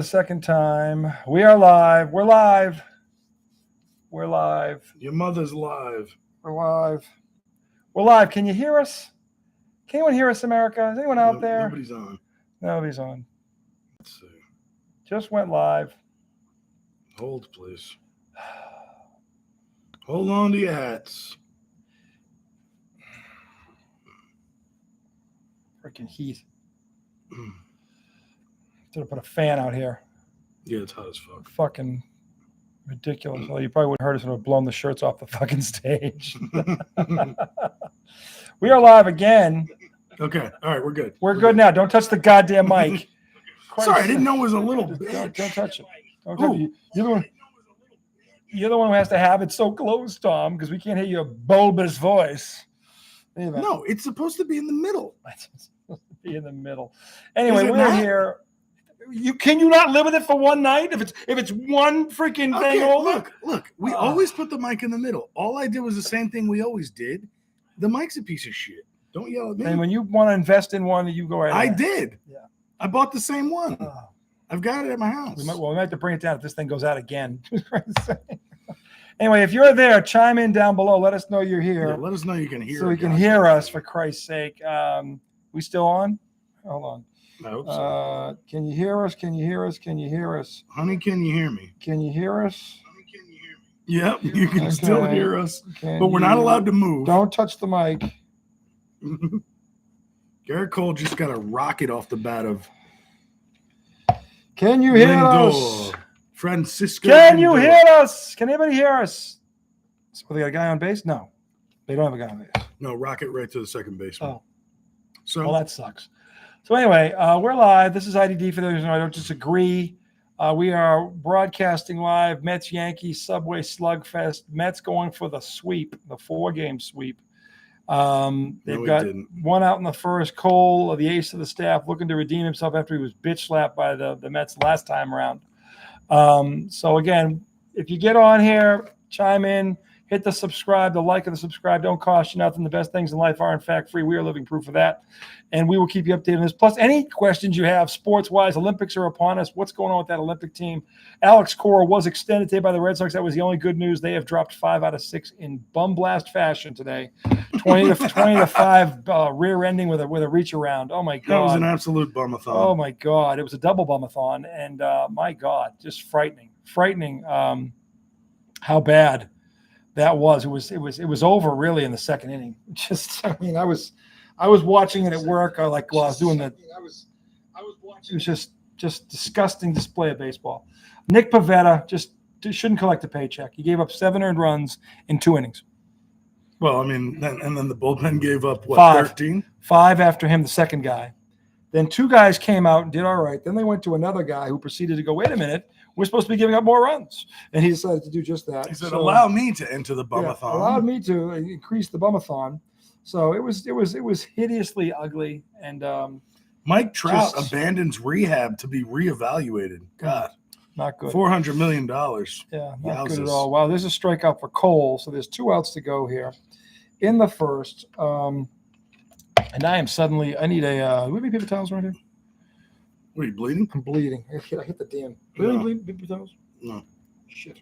The second time. We are live. We're live. We're live. Your mother's live. We're live. We're live. Can you hear us? Can anyone hear us, America? Is anyone out there? Nobody's on. Nobody's on. Let's see. Just went live. Hold, please. Hold on to your hats. Freaking heat. Should have put a fan out here. Yeah, it's hot as fuck. Fucking ridiculous. Well, you probably wouldn't hurt us if have blown the shirts off the fucking stage. We are live again. Okay. All right, we're good. We're good now. Don't touch the goddamn mic. Sorry, I didn't know it was a little bit. Don't touch it. Don't touch it. You're the one who has to have it so close, Tom, because we can't hear your bulbous voice. Anyway. No, it's supposed to be in the middle. It's supposed to be in the middle. Anyway, we're here. Can you not live with it for one night? If it's one freaking thing over? Look. We always put the mic in the middle. All I did was the same thing we always did. The mic's a piece of shit. Don't yell at me. And when you want to invest in one, you go right ahead. I did. Yeah. I bought the same one. I've got it at my house. We might have to bring it down if this thing goes out again. Anyway, if you're there, chime in down below. Let us know you're here. Yeah, let us know you can hear us. So you can hear us, for Christ's sake. We still on? Hold on. I hope so. Can you hear us? Can you hear us? Can you hear us? Honey, can you hear me? Can you hear us? Honey, can you hear me? Yep, you can still hear us, but we're you not allowed to move. Don't touch the mic. Garrett Cole just got a rocket off the bat of Can you hear Lindor. us? Francisco. Can Lindor. you hear us? Can anybody hear us? So they got a guy on base? No. They don't have a guy on base. No, rocket right to the second baseman. Oh. So Well, that sucks. So anyway, we're live. This is IDD for those who know I don't disagree. We are broadcasting live. Mets-Yankees, Subway Slugfest. Mets going for the sweep, the 4-game sweep. They've got one out in the first. Cole, the ace of the staff, looking to redeem himself after he was bitch slapped by the Mets last time around. So again, if you get on here, chime in, hit the subscribe, the like and the subscribe. Don't cost you nothing. The best things in life are in fact free. We are living proof of that. And we will keep you updated on this. Plus, any questions you have sports-wise, Olympics are upon us. What's going on with that Olympic team? Alex Cora was extended today by the Red Sox. That was the only good news. They have dropped 5 out of 6 in bum blast fashion today. 20 to 5 rear ending with a reach around. Oh my God. That was an absolute bumathon. Oh my God. It was a double bumathon. And my God, just frightening. How bad that was. It was over really in the second inning. I was watching it at work. I was doing the. It was just disgusting display of baseball. Nick Pivetta just shouldn't collect a paycheck. He gave up 7 earned runs in 2 innings. Well, I mean, and then the bullpen gave up 13? 5 after him, the second guy. Then 2 guys came out and did all right. Then they went to another guy who proceeded to go, wait a minute, we're supposed to be giving up more runs. And he decided to do just that. He said, allow me to enter the bumathon. Yeah, allowed me to increase the bumathon. So it was hideously ugly. And Mike Trout abandons rehab to be reevaluated. God. Not good. $400 million. Yeah, not good at all. Wow, there's a strikeout for Cole. So there's 2 outs to go here in the first. And I need a do we have any paper towels right here? What, are you bleeding? I'm bleeding. I hit the damn. Bleeding paper towels? No. Shit.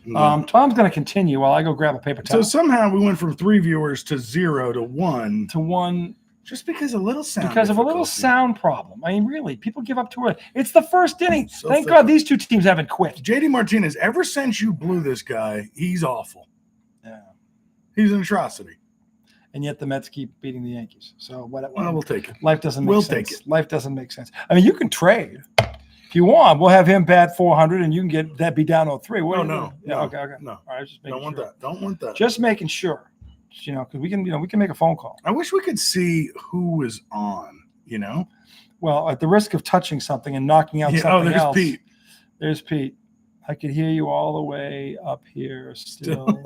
No. Tom's going to continue while I go grab a paper towel. So somehow we went from 3 viewers to 0 to 1. To 1. Just because of a little sound. Because of a little sound problem. I mean, really, people give up too early. It's the first inning. Thank God these 2 teams haven't quit. JD Martinez, ever since you blew this guy, he's awful. Yeah. He's an atrocity. And yet the Mets keep beating the Yankees. So well, we'll take it. Life doesn't make sense. We'll take it. Life doesn't make sense. I mean, you can trade. If you want, we'll have him bat 400 and you can get that be down 0-3. No. Yeah, okay. No. All right, just don't want that. Don't want that. Just making sure. Because we can make a phone call. I wish we could see who was on, Well, at the risk of touching something and knocking out something else. Pete. There's Pete. I could hear you all the way up here still.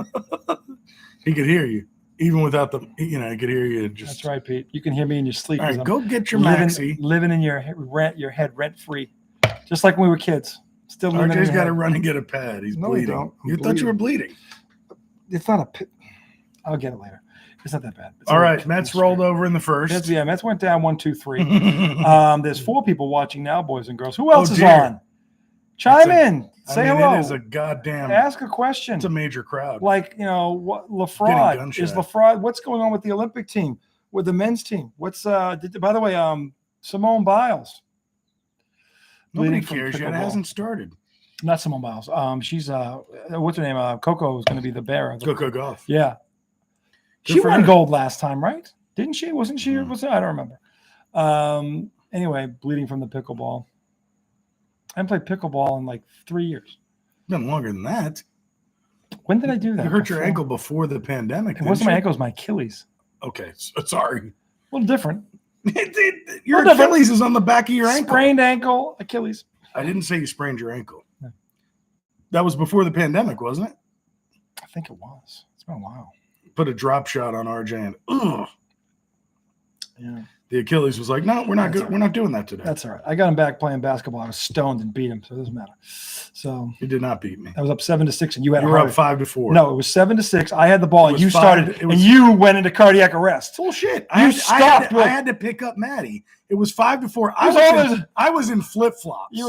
He could hear you. Even without the, I could hear you. That's right, Pete. You can hear me in your sleep. All right, go get your Maxie. Living in your head rent free. Just like when we were kids. Still living RJ's got to run and get a pad. He's bleeding. You thought you were bleeding. It's not a pit. I'll get it later. It's not that bad. All right, Mets rolled over in the first. Mets went down 1, 2, 3. There's 4 people watching now, boys and girls. Who else is on? Chime in. Say hello. It is a goddamn. Ask a question. It's a major crowd. Like, what LaFraud is LaFraud. What's going on with the Olympic team, with the men's team? What's by the way, Simone Biles. Nobody cares yet. It hasn't started. Not Simone Biles. She's what's her name? Coco is going to be the bearer. Coco Gauff. Yeah. She won gold last time, right? Didn't she? Wasn't she? Was it? I don't remember. Anyway, bleeding from the pickleball. I haven't played pickleball in like 3 years. Been longer than that. When did I do that? You hurt your ankle before the pandemic. It wasn't my ankle, it was my Achilles. Okay, sorry. A little different. Your Achilles is on the back of your ankle. Sprained ankle, Achilles. I didn't say you sprained your ankle. No. That was before the pandemic, wasn't it? I think it was. It's been a while. Put a drop shot on RJ and ugh. Yeah. The Achilles was like, no, we're not good. Right. We're not doing that today. That's all right. I got him back playing basketball. I was stoned and beat him, so it doesn't matter. So you did not beat me. I was up 7-6, and you were up 5-4. No, it was 7-6. I had the ball, and you started, and you went into cardiac arrest. Bullshit. I had to pick up Maddie. It was 5-4. I was in flip flops.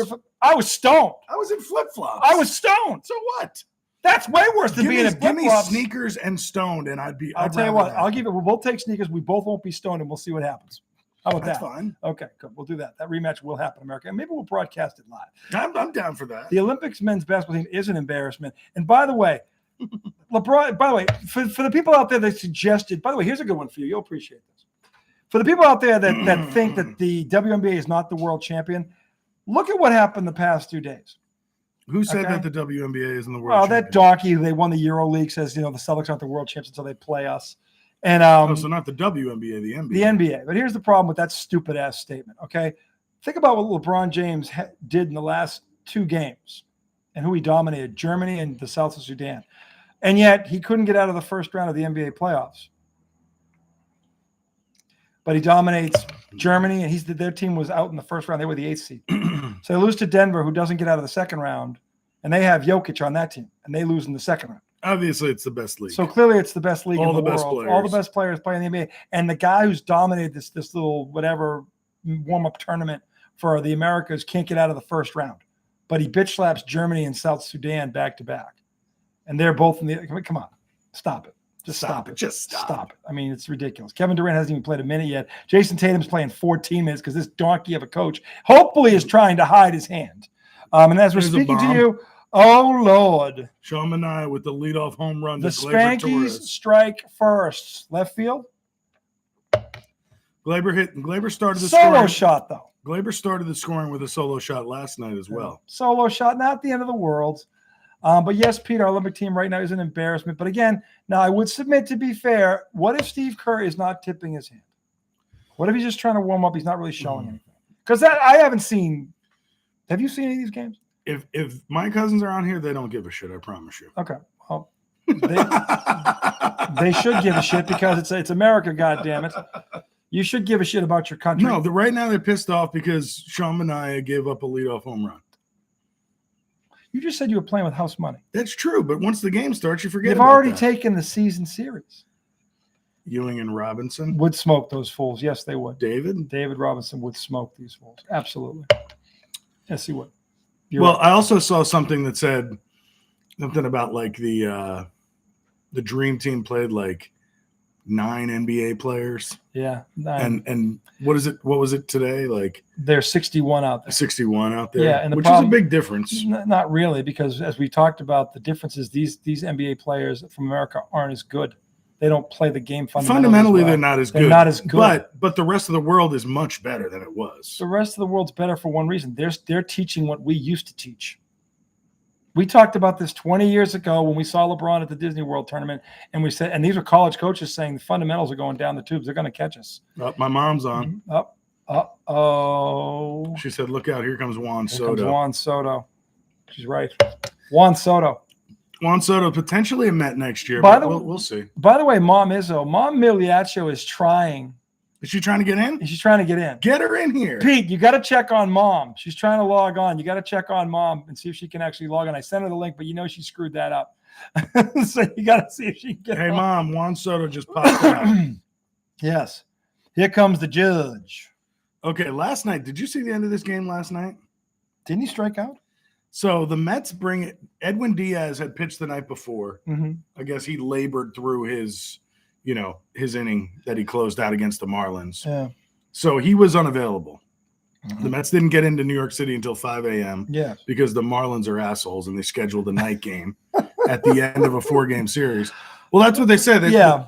I was stoned. I was in flip flops. I was stoned. So what? That's way worse than being in flip flops. Give me sneakers and stoned, and I'd be. I'll tell you what. I'll give it. We'll both take sneakers. We both won't be stoned, and we'll see what happens. How about that? That's fine. Okay, good. We'll do that. That rematch will happen, America. And maybe we'll broadcast it live. I'm down for that. The Olympics men's basketball team is an embarrassment. And by the way, LeBron, for the people out there that suggested, by the way, here's a good one for you. You'll appreciate this. For the people out there that think that the WNBA is not the world champion, look at what happened the past 2 days. Who said that the WNBA isn't the world champion? That donkey, they won the EuroLeague, says, the Celtics aren't the world champions until they play us. And so not the WNBA, the NBA. The NBA. But here's the problem with that stupid ass statement. Okay, think about what LeBron James did in the last 2 games, and who he dominated: Germany and the South of Sudan, and yet he couldn't get out of the first round of the NBA playoffs. But he dominates Germany, and their team was out in the first round. They were the 8th seed. So they lose to Denver, who doesn't get out of the second round, and they have Jokic on that team, and they lose in the second round. Obviously, it's the best league. So clearly, it's the best league in the world. Players. All the best players play in the NBA. And the guy who's dominated this little whatever warm-up tournament for the Americas can't get out of the first round. But he bitch slaps Germany and South Sudan back to back. And they're both in the – come on. Stop it. Just stop it. Just stop it. I mean, it's ridiculous. Kevin Durant hasn't even played a minute yet. Jason Tatum's playing 14 minutes because this donkey of a coach hopefully is trying to hide his hand. And as we're speaking to you – oh, Lord. Sean Manaea with the leadoff home run. The Spankies strike first. Left field. Glaber started the solo shot, though. Glaber started the scoring with a solo shot last night as well. Solo shot, not the end of the world. But yes, Pete, our Olympic team right now is an embarrassment. But again, now I would submit, to be fair, what if Steve Kerr is not tipping his hand? What if he's just trying to warm up? He's not really showing anything. Because I haven't seen – have you seen any of these games? If my cousins are on here, they don't give a shit. I promise you. Okay. Well, they should give a shit because it's America. Goddammit. You should give a shit about your country. No, right now they're pissed off because Sean Manaea gave up a leadoff home run. You just said you were playing with house money. That's true, but once the game starts, you forget. They've already taken the season series. Ewing and Robinson would smoke those fools. Yes, they would. David Robinson would smoke these fools. Absolutely. Yes, he would. Well, I also saw something that said something about like the Dream Team played like 9 NBA players. Yeah. 9. And what is it? What was it today? Like there's 61 out there. 61 out there. Yeah, and which is a big difference. Not really, because as we talked about, the difference is these NBA players from America aren't as good. They don't play the game fundamentally. They're not as good. They're not as good. But the rest of the world is much better than it was. The rest of the world's better for one reason. They're teaching what we used to teach. We talked about this 20 years ago when we saw LeBron at the Disney World tournament, and we said, and these are college coaches saying the fundamentals are going down the tubes. They're going to catch us. My mom's on. Uh-oh. She said, "Look out! Here comes Juan Soto." Here comes Juan Soto. She's right. Juan Soto potentially a Met next year, but we'll see. By the way, Mom Miliaccio is trying. Is she trying to get in? She's trying to get in. Get her in here. Pete, you got to check on Mom. She's trying to log on. You got to check on Mom and see if she can actually log on. I sent her the link, but she screwed that up. So you got to see if she can get Hey, on. Mom, Juan Soto just popped out. Yes. Here comes the judge. Okay, last night, did you see the end of this game last night? Didn't he strike out? So the Mets bring it. Edwin Diaz had pitched the night before. Mm-hmm. I guess he labored through his inning that he closed out against the Marlins. Yeah. So he was unavailable. Mm-hmm. The Mets didn't get into New York City until 5 a.m. Yeah. because the Marlins are assholes and they scheduled a night game at the end of a 4-game series. Well, that's what they said.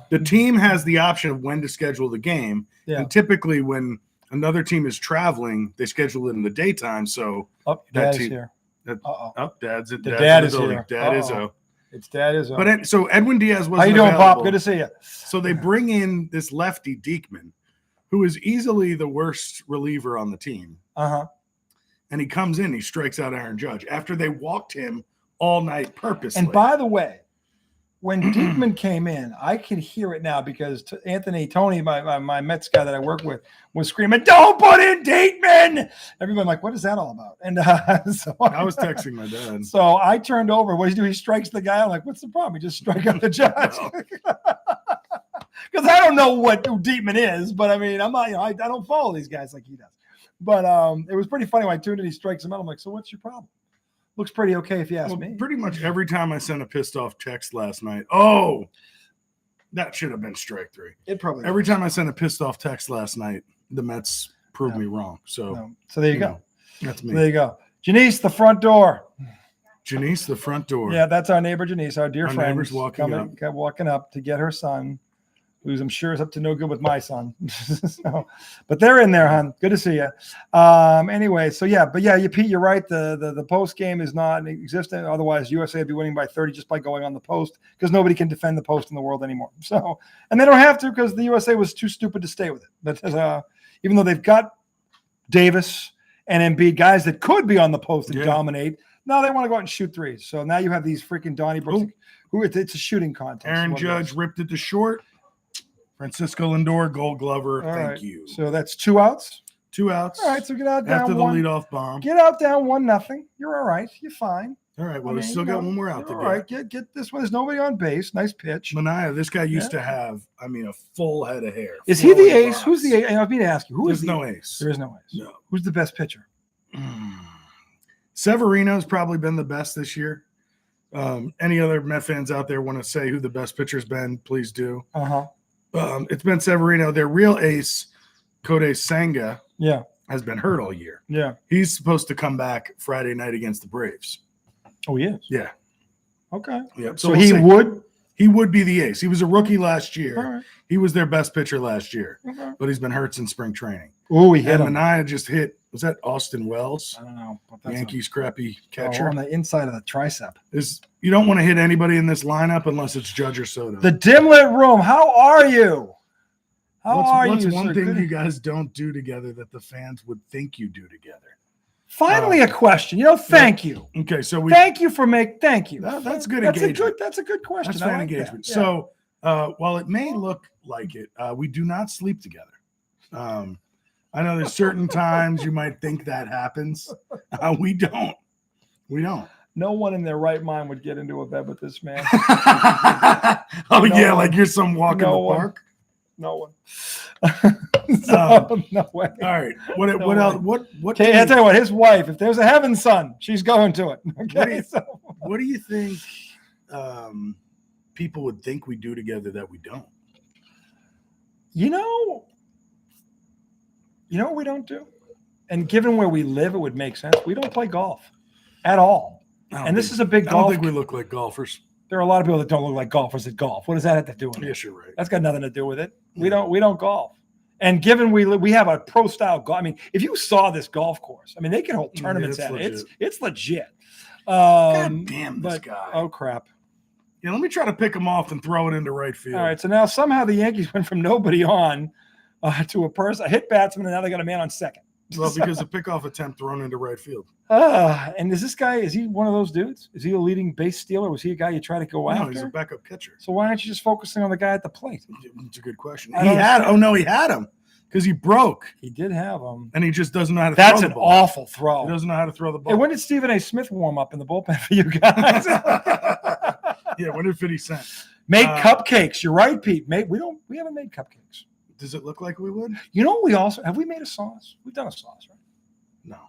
The team has the option of when to schedule the game. Yeah. And typically when another team is traveling, they schedule it in the daytime. So Dad's here. Dad's the dad is here. Dad Izzo. It's Dad Izzo. But so Edwin Diaz wasn't How you doing, available. Pop? Good to see you. So they bring in this lefty Diekman, who is easily the worst reliever on the team. Uh-huh. And he comes in, he strikes out Aaron Judge after they walked him all night purposely. And by the way, when Diekman came in, I could hear it now because Tony, my Mets guy that I work with, was screaming, "Don't put in Diekman!" Everybody like, what is that all about? And so I was texting my dad. So I turned over. What does he do? He strikes the guy. I'm like, what's the problem? He just strike out the Judge. Because I don't know who Diekman is, but I mean, I'm not, I don't follow these guys like he does. But it was pretty funny when I tuned in. He strikes him out. I'm like, so what's your problem? Looks pretty okay if you ask me. Pretty much every time I sent a pissed off text last night, that should have been strike 3. It probably every was. time I sent a pissed off text last night, the Mets proved me wrong. So there you go. That's me. So there you go. Janice, the front door. Janice, the front door. Yeah, that's our neighbor Janice, our dear friend. Neighbor's walking up to get her son, who's I'm sure is up to no good with my son. But they're in there, hon. Good to see you. Anyway, so Pete, you're right. The post game is not existent. Otherwise, USA would be winning by 30 just by going on the post because nobody can defend the post in the world anymore. So, and they don't have to because the USA was too stupid to stay with it. But even though they've got Davis and Embiid, guys that could be on the post and dominate, no, they want to go out and shoot threes. So now you have these freaking Donnie Brooks, who it's a shooting contest. Aaron Judge ripped it to short. Francisco Lindor, Gold Glover. Thank you. So that's 2 outs. 2 outs. All right. So get out down after the one. leadoff bomb. Get out down 1-0. You're all right. You're fine. All right. Well, we still got one more out to get. All right. Get this one. There's nobody on base. Nice pitch. Mania, this guy used to have, a full head of hair. Is he the ace? Who's the ace? I mean to ask you. There's no ace. There is no ace. No. Who's the best pitcher? Severino's probably been the best this year. Any other Met fans out there want to say who the best pitcher's been, please do. Uh-huh. It's been Severino. Their real ace, Kodai Senga, has been hurt all year. Yeah. He's supposed to come back Friday night against the Braves. Oh, he is? Yeah. Okay. Yep. So he would? He would be the ace. He was a rookie last year. All right. He was their best pitcher last year. Okay. But he's been hurt since spring training. Oh, he hit him. Mania just hit, was that Austin Wells? I don't know. Yankees crappy catcher. On the inside of the tricep. You don't want to hit anybody in this lineup unless it's Judge or Soto. The dim lit room. How are you? What's one thing you guys don't do together that the fans would think you do together? Finally, a question. Thank you. Okay, so thank you. That's good engagement. That's a good question. That's fan engagement. That. Yeah. So while it may look like it, we do not sleep together. I know there's certain times you might think that happens. We don't. No one in their right mind would get into a bed with this man. Like you're some walk in the park. No one. No way. All right. What else? What? Okay, I'll tell you what. His wife, if there's a heaven son, she's going to it. Okay. What do you think people would think we do together that we don't? You know what we don't do? And given where we live, it would make sense. We don't play golf at all. And this is a big golf. I don't think we look like golfers. There are a lot of people that don't look like golfers at golf. What does that have to do with it? Yes, you're right. That's got nothing to do with it. We don't golf. And given we have a pro style golf. I mean, if you saw this golf course, they can hold tournaments at it. It's legit. God damn this guy. Oh crap. Yeah, let me try to pick him off and throw it into right field. All right. So now somehow the Yankees went from nobody on to a hit batsman, and now they got a man on second. Well, because a pickoff attempt thrown into right field. And is he one of those dudes? Is he a leading base stealer? Was he a guy you try to go after? No, he's a backup catcher. So why aren't you just focusing on the guy at the plate? It's a good question. He had him because he broke. He did have him. And he just doesn't know how to throw the ball. That's an awful throw. He doesn't know how to throw the ball. Hey, when did Stephen A. Smith warm up in the bullpen for you guys? Yeah, when did 50 Cent? Make cupcakes. You're right, Pete. We haven't made cupcakes. Does it look like we would? You know what have we made a sauce? We've done a sauce, right? No.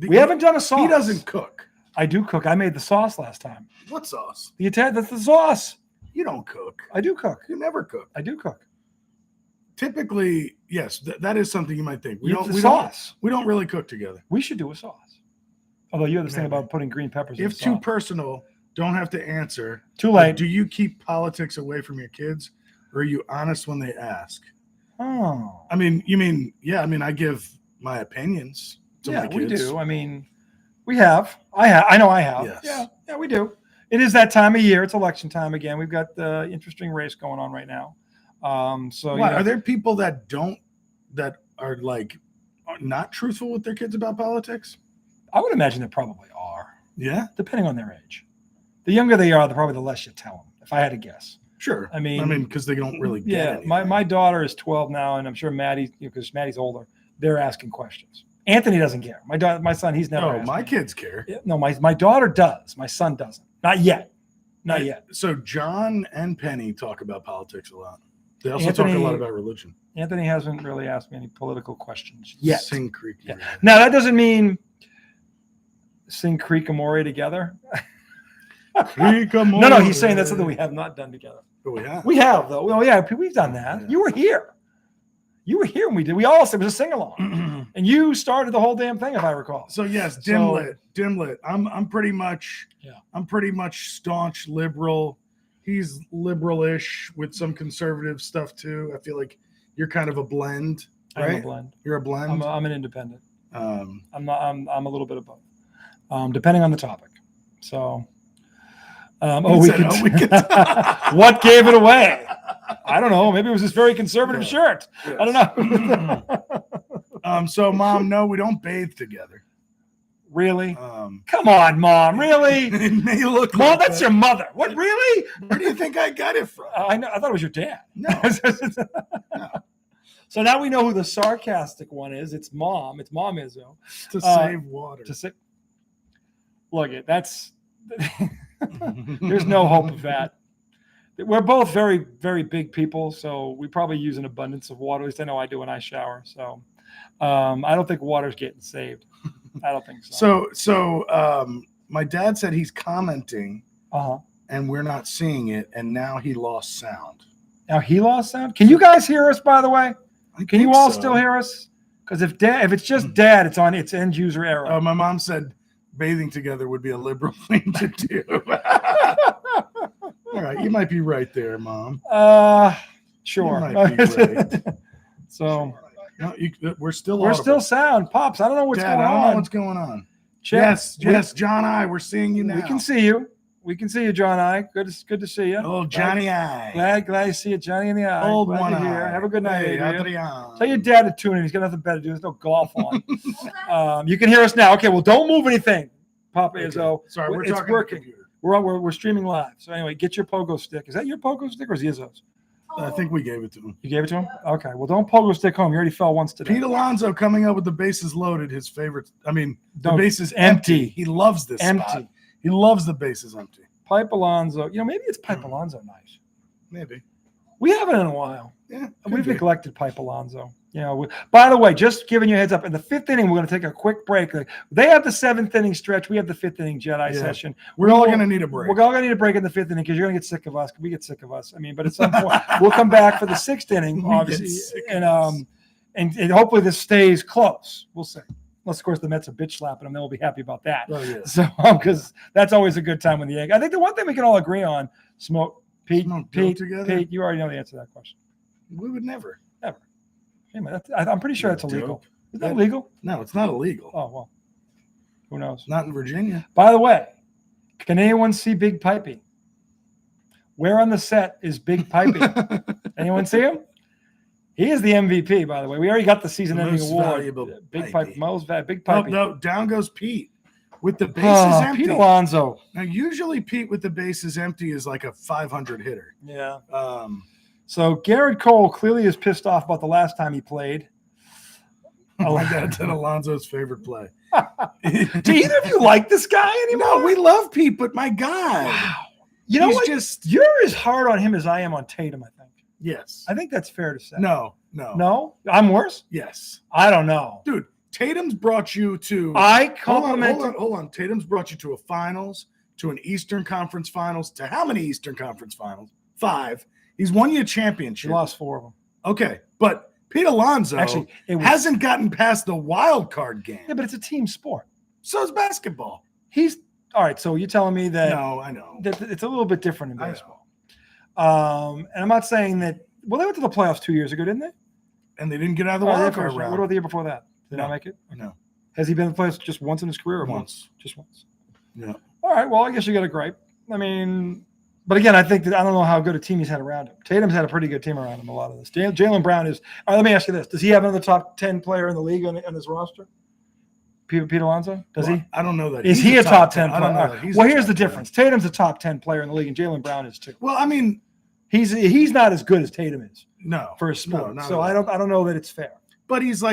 We haven't done a sauce. He doesn't cook. I do cook. I made the sauce last time. What sauce? That's the sauce. You don't cook. I do cook. You never cook. I do cook. Typically, yes, that is something you might think. We don't really cook together. We should do a sauce. Although you have this thing about putting green peppers in If too personal, don't have to answer. Too late. Do you keep politics away from your kids, or are you honest when they ask? Oh. I mean, I give my opinions to my kids. We do. I mean, we have. I know I have. Yes. Yeah, we do. It is that time of year. It's election time again. We've got the interesting race going on right now. Are there people that are not truthful with their kids about politics? I would imagine there probably are. Yeah, depending on their age. The younger they are, probably the less you tell them. If I had to guess. Sure. I mean, because they don't really get anything. My daughter is 12 now, and I'm sure Maddie, because Maddie's older, they're asking questions. Anthony doesn't care. My son, he's never. Oh, my kids care. No, my daughter does. My son doesn't. Not yet. Not yet. So John and Penny talk about politics a lot. They also talk a lot about religion. Anthony hasn't really asked me any political questions yet. Sing Creek. Yeah. Now that doesn't mean sing Creek Amore together. Creek Amore. No, he's saying that's something we have not done together. But we have. We have though. Oh yeah, we've done that. Yeah. You were here. You were here when we did. We all said it was a sing along, and you started the whole damn thing, if I recall. So yes, dimlit. I'm pretty much. Yeah. I'm pretty much staunch liberal. He's liberal-ish with some conservative stuff too. I feel like you're kind of a blend, right? I'm a blend. You're a blend. I'm an independent. I'm a little bit of both, depending on the topic. So, we could. What gave it away? I don't know. Maybe it was this very conservative shirt. Yes. I don't know. So, Mom, no, we don't bathe together. Really? Come on, Mom. Really? It may look Mom, like that's your mother. What? Really? Where do you think I got it from? I know. I thought it was your dad. No. No. So now we know who the sarcastic one is. It's Mom. It's Mom Izzo. To save water. Look, that's. There's no hope of that. We're both very, very big people, so we probably use an abundance of water. At least I know I do when I shower. So I don't think water's getting saved. I don't think so. So my dad said he's commenting, and we're not seeing it, and now he lost sound. Now he lost sound? Can you guys hear us, by the way? Can you all still hear us? Because if it's just Dad, it's end user error. My mom said bathing together would be a liberal thing to do. All right, you might be right there, Mom. Sure. You might be right. So no, we're still sound, Pops. I don't know what's Dad, going on. I don't know what's going on. Yes, John I. We're seeing you now. We can see you. We can see you, John I. Good to see you. Oh, Johnny I. Glad to see you, Johnny in the eye. Old glad one to hear. eye. Have a good night, hey, Adrian. Tell your dad to tune in. He's got nothing better to do. There's no golf on. You can hear us now. Okay, well, don't move anything, Papa Izzo. Sorry, we're it's talking working. We're streaming live. So anyway, get your pogo stick. Is that your pogo stick or is Izzo's? I think we gave it to him. You gave it to him? Okay. Well, don't pogo stick home. You already fell once today. Pete Alonso coming up with the bases loaded. His favorite. I mean, the bases empty. He loves this spot. He loves the bases empty. Pipe Alonso. Maybe it's Pipe Alonso night. Maybe. We haven't in a while. Yeah. We've neglected Pipe Alonso. By the way, just giving you a heads up, in the fifth inning, we're going to take a quick break. They have the seventh inning stretch. We have the fifth inning Jedi session. We're all going to need a break. We're all going to need a break in the fifth inning because you're going to get sick of us. We get sick of us. I mean, but at some point, we'll come back for the sixth inning, obviously. And hopefully this stays close. We'll see. Unless, of course, the Mets are bitch slapping them. Then we'll be happy about that. Oh, yeah. So, because that's always a good time when the Yankees. I think the one thing we can all agree on, Pete, you already know the answer to that question. We would never. Never. I'm pretty sure that's illegal. Is that illegal? No, it's not illegal. Oh, well. Who knows? Not in Virginia. By the way, can anyone see Big Pipey? Where on the set is Big Pipey? Anyone see him? He is the MVP, by the way. We already got the season-ending award. Big Pipey. Big Pipey. No, down goes Pete with the bases empty. Pete Alonso. Now, usually Pete with the bases empty is like a 500 hitter. Yeah. So Garrett Cole clearly is pissed off about the last time he played. Oh, my God, that's Alonso's favorite play. Do either of you like this guy anymore? No, we love Pete, but my God. Wow. You know what? You're as hard on him as I am on Tatum, I think. Yes. I think that's fair to say. No. No? I'm worse? Yes. I don't know. Dude, Tatum's brought you to. I compliment. Hold on. Tatum's brought you to a finals, to an Eastern Conference Finals. To how many Eastern Conference Finals? 5. He's won you a championship. He lost 4 of them. Okay, but Pete Alonso Actually, hasn't gotten past the wild card game. Yeah, but it's a team sport. So is basketball. He's all right. So you're telling me that? No, I know that it's a little bit different in baseball. And I'm not saying that. Well, they went to the playoffs 2 years ago, didn't they? And they didn't get out of the wild card round. What about the year before that? Did I make it? Okay. No. Has he been in the playoffs just once in his career? Or once? Just once. Yeah. All right. Well, I guess you got a gripe. I mean, but again, I think that I don't know how good a team he's had around him. Tatum's had a pretty good team around him. A lot of this. Jaylen Brown is. All right, let me ask you this: does he have another top 10 player in the league on his roster? Pete Alonso? Does he? I don't know that. Is he a top 10 player? I don't know that. Well, here's the difference. Tatum's a top 10 player in the league, and Jaylen Brown is too. Well, I mean, he's not as good as Tatum is. No, for a sport. No, so I don't know that it's fair. But he's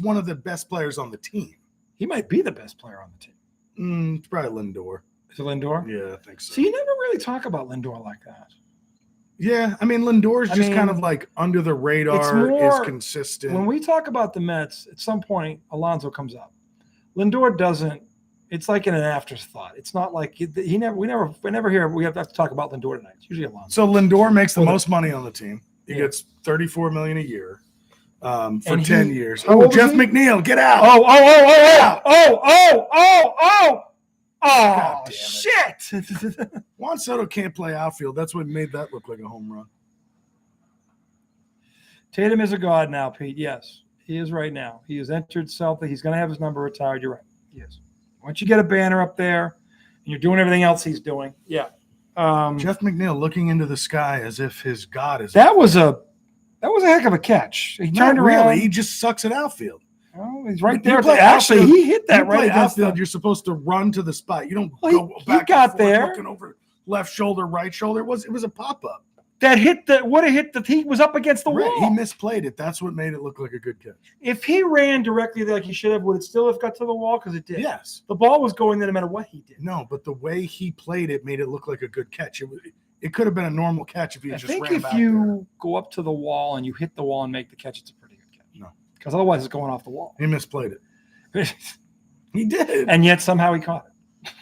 one of the best players on the team. He might be the best player on the team. It's probably Lindor. Is it Lindor? Yeah, I think so. So you never really talk about Lindor like that. Yeah, I mean, Lindor's just kind of like under the radar, is consistent. When we talk about the Mets, at some point, Alonso comes up. Lindor doesn't. It's like in an afterthought. It's not like we never hear we have to talk about Lindor tonight. It's usually Alonso. So Lindor makes the most money on the team. He gets $34 million a year for 10 years. Oh, Jeff McNeil, get out! Oh, shit! Juan Soto can't play outfield. That's what made that look like a home run. Tatum is a god now, Pete. Yes, he is right now. He has entered Celtic. He's going to have his number retired. You're right. He is. Once you get a banner up there and you're doing everything else he's doing, yeah. Jeff McNeil looking into the sky as if his god is. That was a heck of a catch. He turned around. Really, he just sucks at outfield. Oh, he's right there. Actually, he hit that right outfield. You're supposed to run to the spot. You don't go back. He got there, looking over left shoulder, right shoulder. It was a pop up. That would have hit he was up against the wall. He misplayed it. That's what made it look like a good catch. If he ran directly like he should have, would it still have got to the wall? Because it did. Yes. The ball was going there no matter what he did. No, but the way he played it made it look like a good catch. It could have been a normal catch if he just ran back. I think if you go up to the wall and you hit the wall and make the catch, it's a pretty good catch. No. Because otherwise it's going off the wall. He misplayed it. He did. And yet somehow he caught it.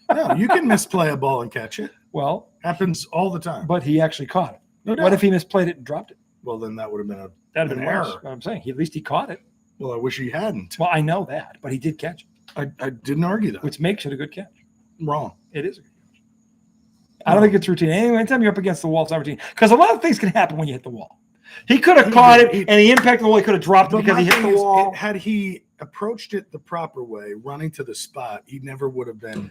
No, you can misplay a ball and catch it. Well. Happens all the time. But he actually caught it. No doubt. What if he misplayed it and dropped it? Well, then that would have been an error. I'm saying at least he caught it. Well, I wish he hadn't. Well, I know that, but he did catch it. I didn't argue that. Which makes it a good catch. Wrong. It is a good catch. I don't think it's routine. Anytime you're up against the wall, it's not routine. Because a lot of things can happen when you hit the wall. He could have caught it, and he impacted the wall. He could have dropped it because he hit the wall. Had he approached it the proper way, running to the spot, he never would have been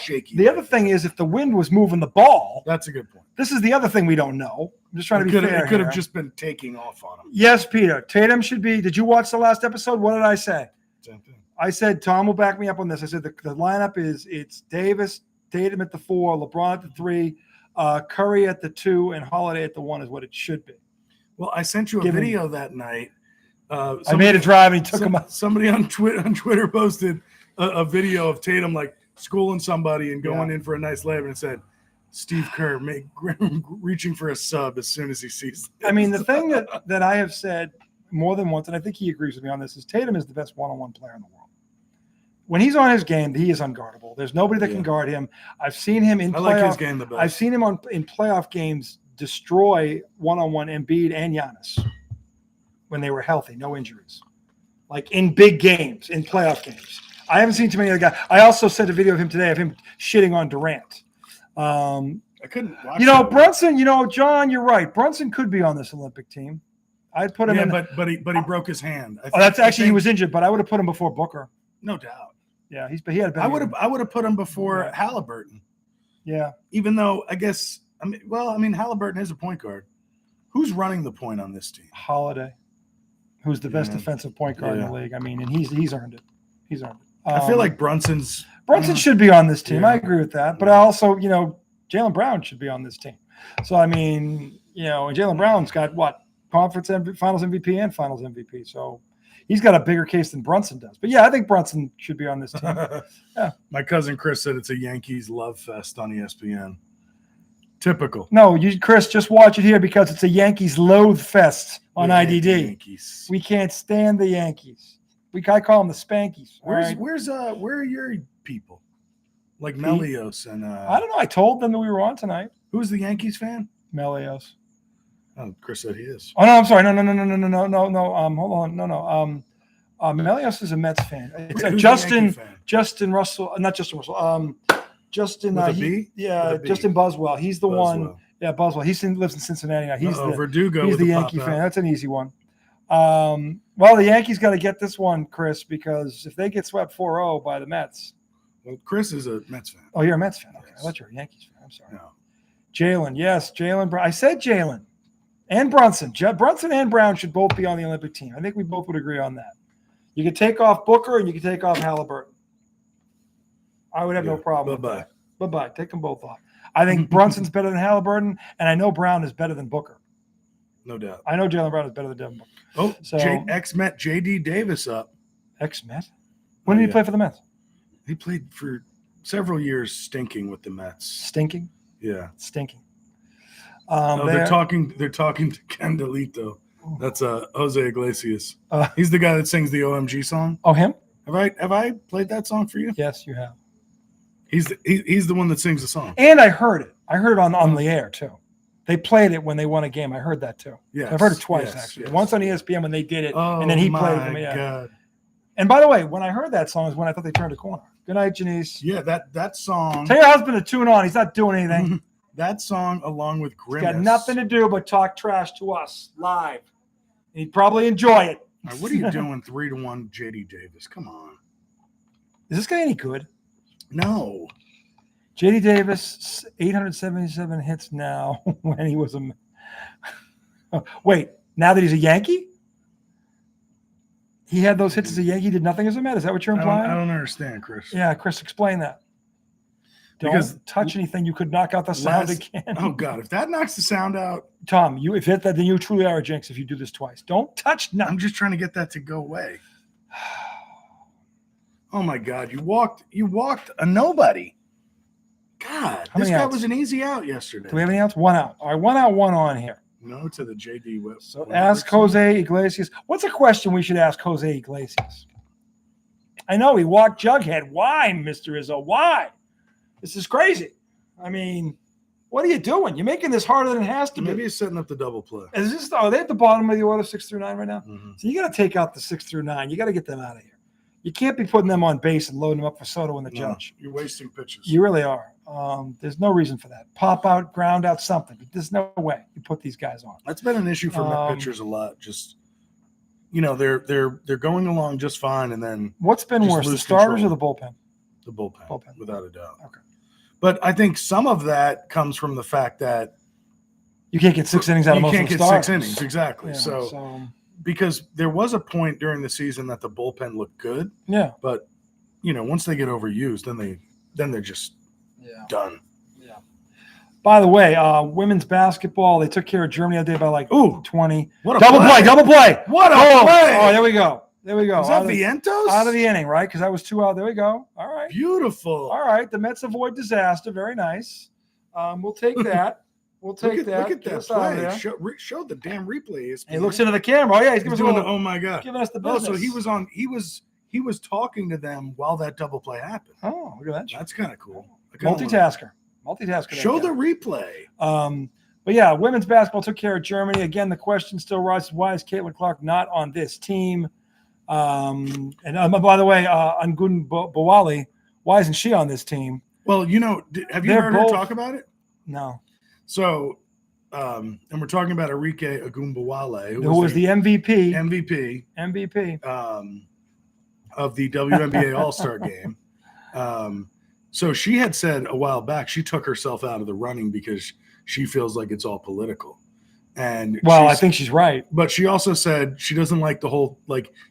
shaky. The other thing is if the wind was moving the ball. That's a good point. This is the other thing we don't know. I'm just trying to be fair. It could have just been taking off on him. Yes, Peter. Tatum should be. Did you watch the last episode? What did I say? Same thing. I said Tom will back me up on this. I said the lineup it's Davis, Tatum at the 4, LeBron at the 3, Curry at the 2, and Holiday at the 1 is what it should be. Well, I sent you a video that night. I made a drive and he took him out. Somebody on Twitter posted a video of Tatum like schooling somebody and going in for a nice layup and said, Steve Kerr reaching for a sub as soon as he sees this. I mean, the thing that I have said more than once, and I think he agrees with me on this, is Tatum is the best one-on-one player in the world. When he's on his game, he is unguardable. There's nobody that can guard him. I've seen him in playoff. I like his game the best. I've seen him in playoff games destroy one-on-one Embiid and Giannis when they were healthy, no injuries. Like in big games, in playoff games. I haven't seen too many other guys. I also sent a video of him today of him shitting on Durant. I couldn't watch Brunson, John, you're right. Brunson could be on this Olympic team. I'd put him in. But he broke his hand. He was injured, but I would have put him before Booker. No doubt. Yeah, he had a better I would have put him before Halliburton. Yeah. Even though Halliburton is a point guard. Who's running the point on this team? Holiday, who's the best defensive point guard in the league. I mean, and he's earned it. He's earned it. I feel like Brunson should be on this team. I agree with that. But I also, Jaylen Brown should be on this team. So, I mean, and Jaylen Brown's got what? Conference Finals MVP and Finals MVP. So he's got a bigger case than Brunson does. But, yeah, I think Brunson should be on this team. Yeah. My cousin Chris said it's a Yankees love fest on ESPN. Typical. No, Chris, just watch it here because it's a Yankees loathe fest on IDD. Yankees. We can't stand the Yankees. I call them the Spankies. All right? Where are your people? Like Melios and I don't know. I told them that we were on tonight. who's the Yankees fan? Melios. Oh, Chris said he is. Oh no, I'm sorry. No. Hold on. No. Melios is a Mets fan. It's Who's Justin Russell, not Justin Russell. Justin. With a B? Yeah, With a B. Justin Buswell. He's the one. Boswell. Yeah, Buswell. He lives in Cincinnati now. Verdugo. He's the Yankee fan. That's an easy one. Well, the Yankees got to get this one, Chris, because if they get swept 4-0 by the Mets. Well, Chris is a Mets fan. Oh, you're a Mets fan. Okay, Yes. I thought you were a Yankees fan. I'm sorry. No. Jalen, yes, Jalen. I said Jalen and Brunson. Brunson and Brown should both be on the Olympic team. I think we both would agree on that. You could take off Booker and you could take off Halliburton. I would have no problem. Bye-bye. Bye-bye. Take them both off. I think Brunson's better than Halliburton, and I know Brown is better than Booker. No doubt. I know Jalen Brown is better than Devin Booker. Oh, So- ex-Met J.D. Davis up. Ex-Met? When did he play for the Mets? He played for several years stinking with the Mets. Stinking? Yeah. Stinking. They're talking to Ken DeLito. That's Jose Iglesias. He's the guy that sings the OMG song. Oh, him? Have I played that song for you? Yes, you have. He's the one that sings the song. And I heard it. I heard it on the air, too. They played it when they won a game. I heard that, too. Yes, I've heard it twice, yes, actually. yes. Once on ESPN when they did it, Oh, and then he played it. my Yeah. God. And by the way, when I heard that song is when I thought they turned a corner. Good night, Janice. Yeah, that song. Tell your husband to tune on. He's not doing anything. That song, along with He's Grimace. got nothing to do but talk trash to us live. He'd probably enjoy it. Now, what are you doing 3-1 J.D. Davis? Come on. Is this guy any good? No. J.D. Davis, 877 hits now when he was a – wait, now that he's a Yankee? He had those hits as a Yankee, did nothing as a Met? Is that what you're implying? I don't understand, Chris. Yeah, Chris, explain that. Don't touch anything. You could knock out the sound again. Oh, God. If that knocks the sound out. Tom, then you truly are a jinx if you do this twice. Don't touch nothing. I'm just trying to get that to go away. Oh, my God. You walked a nobody. God, this guy was an easy out yesterday. Do we have any outs? One out. All right, one out, one on here. No to the J.D. Whip. So ask Jose Iglesias. What's a question we should ask Jose Iglesias? I know he walked Jughead. Why, Mr. Izzo? Why? This is crazy. I mean, what are you doing? You're making this harder than it has to be. Maybe he's setting up the double play. Are they at the bottom of the order, 6 through 9 right now? Mm-hmm. So you got to take out the 6 through 9. You got to get them out of here. You can't be putting them on base and loading them up for Soto and the Judge. You're wasting pitches. You really are. There's no reason for that. Pop out, ground out, something. But there's no way you put these guys on. That's been an issue for Met pitchers a lot. Just they're going along just fine, and then what's been worse, the starters or the bullpen? The bullpen, without a doubt. Okay. But I think some of that comes from the fact that you can't get 6 innings out of most of the starters. You can't get 6 innings, exactly. Yeah, so because there was a point during the season that the bullpen looked good. Yeah. But once they get overused, then they're just done. Yeah. By the way, women's basketball, they took care of Germany that day by 20. What a double play. What a play. Oh, there we go. Is that Vientos? Out of the inning, right? Because I was 2 out. There we go. All right. Beautiful. All right. The Mets avoid disaster. Very nice. We'll take that. We'll take that. Look at that play. Show the damn replay. He looks into the camera. Oh, yeah. He's giving us oh, my God. Giving us the business. Oh, so he was talking to them while that double play happened. Oh, look at that. That's kind of cool. Multitasker. Show the replay. But yeah, women's basketball took care of Germany. Again, the question still rises: why is Caitlin Clark not on this team? And by the way, Angun Bawali, why isn't she on this team? Well, have you heard her talk about it? No. So, and we're talking about Enrique Agumbawale, who was the MVP of the WNBA All-Star game. So she had said a while back she took herself out of the running because she feels like it's all political. And I think she's right. But she also said she doesn't like the whole,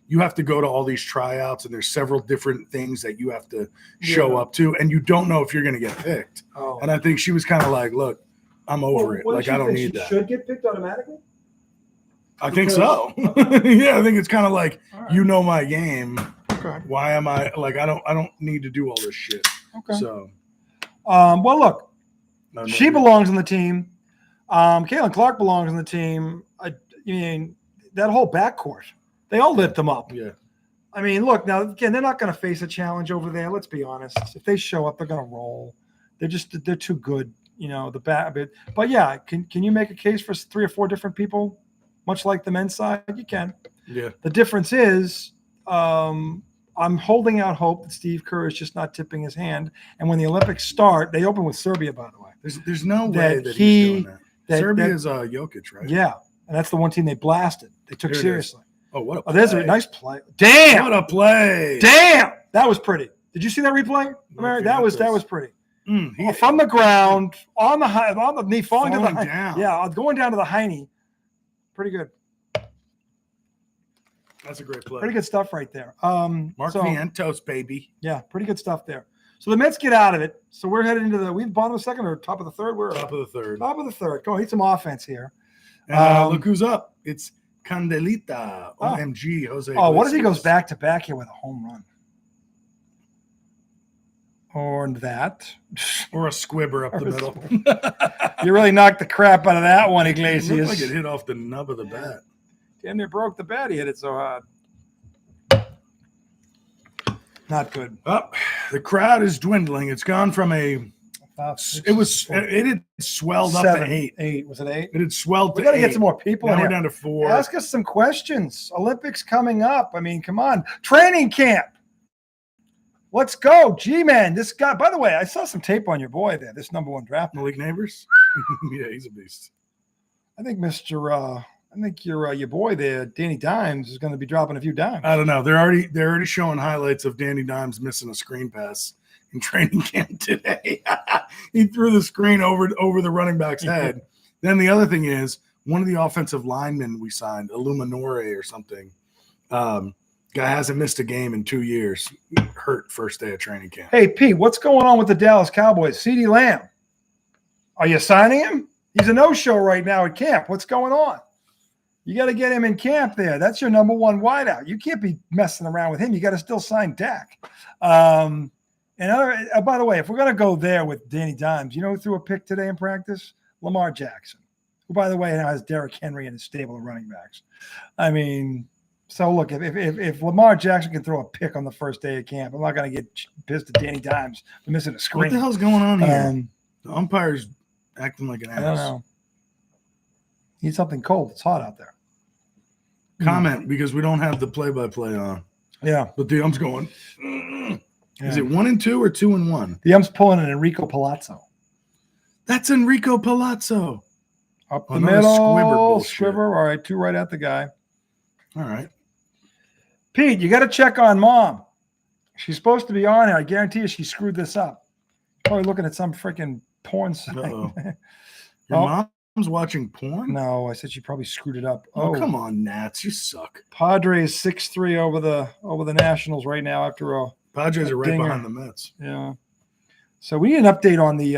you have to go to all these tryouts and there's several different things that you have to show up to, and you don't know if you're going to get picked. Oh. And I think she was kind of like, look, I'm over it. I don't need that. Should get picked automatically? I think so. Yeah, I think it's kind of like, right. My game. Okay. Why am I I don't need to do all this shit. Okay. So, well, look, she belongs. belongs on the team. Caitlin Clark belongs on the team. I mean, that whole backcourt, they all lift them up. Yeah. I mean, look, now, again, they're not going to face a challenge over there. Let's be honest. If they show up, they're going to roll. They're too good, the bat. But yeah, can you make a case for 3 or 4 different people, much like the men's side? You can. Yeah. The difference is I'm holding out hope that Steve Kerr is just not tipping his hand. And when the Olympics start, they open with Serbia, by the way. There's no way that he's doing that. Serbia is Jokic, right? Yeah, and that's the one team they blasted. They took seriously. Oh, what a play. There's a nice play. Damn! What a play. Damn! That was pretty. Did you see that replay? Okay, that was pretty. From the ground, on the knee, falling to the down. Yeah, going down to the hiney. Pretty good. That's a great play. Pretty good stuff right there. Mark Vientos, baby. Yeah, pretty good stuff there. So the Mets get out of it. So we're headed into the bottom of the second or top of the third? We're top of the third. Top of the third. Go, need some offense here. And look who's up. It's Candelita. OMG, Jose. Oh, what if he goes back to back here with a home run? Or that. Or a squibber up the middle. You really knocked the crap out of that one, Iglesias. It looked like it hit off the nub of the bat. Damn near broke the bat. He hit it so hard. Not good. The crowd is dwindling. It's gone from it had swelled up to 8. 8. Was it 8? It had swelled to 8. We got to get some more people in now here. We're down to 4. Ask us some questions. Olympics coming up. I mean, come on. Training camp. Let's go. G-Man, this guy. By the way, I saw some tape on your boy there, this number 1 draft. Malik Neighbors? Yeah, he's a beast. I think your boy there, Danny Dimes, is going to be dropping a few dimes. I don't know. They're already showing highlights of Danny Dimes missing a screen pass in training camp today. He threw the screen over the running back's head. Then the other thing is, one of the offensive linemen we signed, Illuminore or something, guy hasn't missed a game in 2 years. Hurt first day of training camp. Hey, Pete, what's going on with the Dallas Cowboys? CeeDee Lamb. Are you signing him? He's a no-show right now at camp. What's going on? You got to get him in camp there. That's your number 1 wideout. You can't be messing around with him. You got to still sign Dak. By the way, if we're going to go there with Danny Dimes, you know who threw a pick today in practice? Lamar Jackson, who, by the way, now has Derrick Henry in his stable of running backs. I mean, so look, if Lamar Jackson can throw a pick on the first day of camp, I'm not going to get pissed at Danny Dimes for missing a screen. What the hell's going on here? The umpire's acting like an ass. I don't know. Need something cold. It's hot out there. Comment, because we don't have the play-by-play on. Yeah. But the ump's going, Is it 1 and 2 or 2 and 1? The ump's pulling an Enrico Palazzo. That's Enrico Palazzo. Up the middle. Squibber. All right, 2 right at the guy. All right. Pete, you got to check on Mom. She's supposed to be on here. I guarantee you she screwed this up. Probably looking at some freaking porn site. Your mom's watching porn? No, I said she probably screwed it up. Oh, come on, Nats. You suck. Padres 6-3 over the Nationals right now after a Padres are right dinger behind the Mets. Yeah. So we need an update on the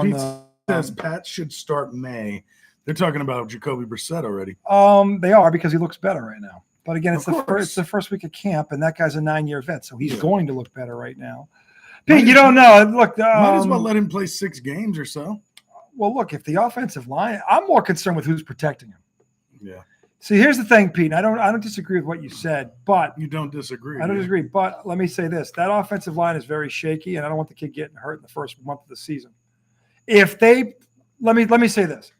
Pete says Pat should start May. They're talking about Jacoby Brissett already. They are, because he looks better right now. But again, it's the first week of camp, and that guy's a 9-year vet, so he's going to look better right now. Pete, you don't know. Look, might as well let him play 6 games or so. Well, look, if the offensive line, I'm more concerned with who's protecting him. Yeah. See, here's the thing, Pete. I don't disagree with what you said, but you don't disagree. I don't disagree, but let me say this: that offensive line is very shaky, and I don't want the kid getting hurt in the first month of the season. Let me say this: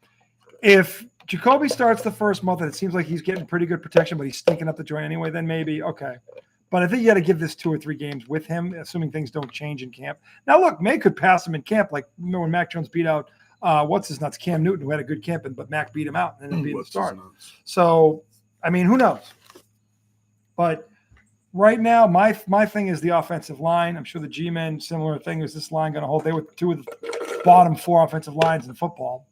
if Jacoby starts the first month and it seems like he's getting pretty good protection, but he's stinking up the joint anyway, then maybe okay. But I think you got to give this 2 or 3 games with him, assuming things don't change in camp. Now, look, May could pass him in camp, like remember when Mac Jones beat out Cam Newton, who had a good camp, but Mac beat him out and then beat the start. So, I mean, who knows? But right now, my thing is the offensive line. I'm sure the G-men, similar thing. Is this line going to hold? They were 2 of the bottom 4 offensive lines in football.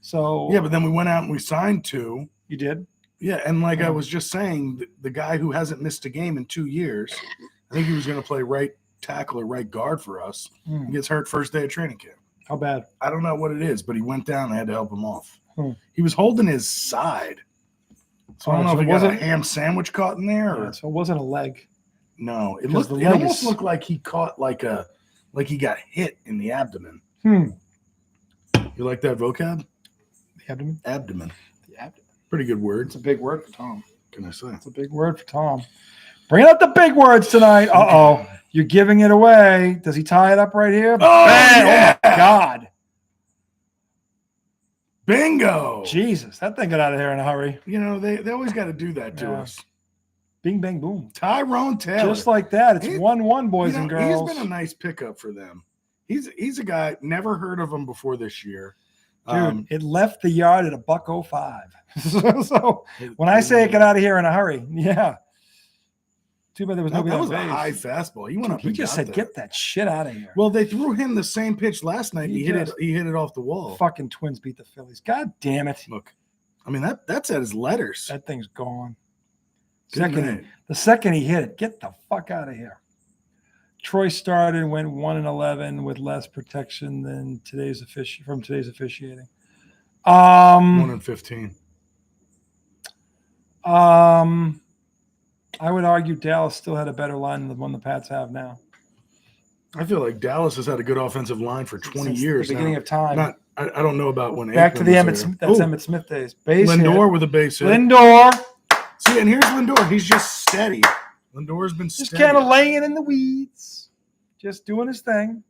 So yeah, but then we went out and we signed 2. You did? Yeah, and like I was just saying, the guy who hasn't missed a game in 2 years, I think he was going to play right tackle or right guard for us. He gets hurt first day of training camp. How bad? I don't know what it is, but he went down and I had to help him off. He was holding his side. So I don't know if he got a ham sandwich caught in there. Or... so it wasn't a leg. No, it almost looked like he caught like he got hit in the abdomen. You like that vocab? The abdomen? Abdomen. The abdomen. Pretty good word. It's a big word for Tom. Can I say? It's a big word for Tom. Bring out the big words tonight. Uh-oh. You're giving it away. Does he tie it up right here? Bang! Yeah. Oh, my God. Bingo. Jesus, that thing got out of here in a hurry. You know, they always got to do that to us. Bing, bang, boom. Tyrone Taylor. Just like that. It's 1-1, boys and girls. He's been a nice pickup for them. He's a guy, never heard of him before this year. Dude, it left the yard at $1.05. So when I say it got out of here in a hurry, yeah. Too bad there was nobody that on was base. a high fastball. He went up. He just said, "Get that shit out of here." Well, they threw him the same pitch last night. He hit it off the wall. Fucking Twins beat the Phillies. God damn it! Look, I mean that's at his letters. That thing's gone. The second he hit it, get the fuck out of here. Troy started and went 1-11 with less protection than today's officiating. 1-15. I would argue Dallas still had a better line than the one the Pats have now. I feel like Dallas has had a good offensive line for 20 years the beginning now. of time. I don't know about when. Back Aikman to the was Emmett there. Smith. That's Emmett Smith days. Base Lindor hit. with a base hit. Lindor. See, and here's Lindor. He's just steady. Lindor's been Just steady. kind of laying in the weeds. Just doing his thing.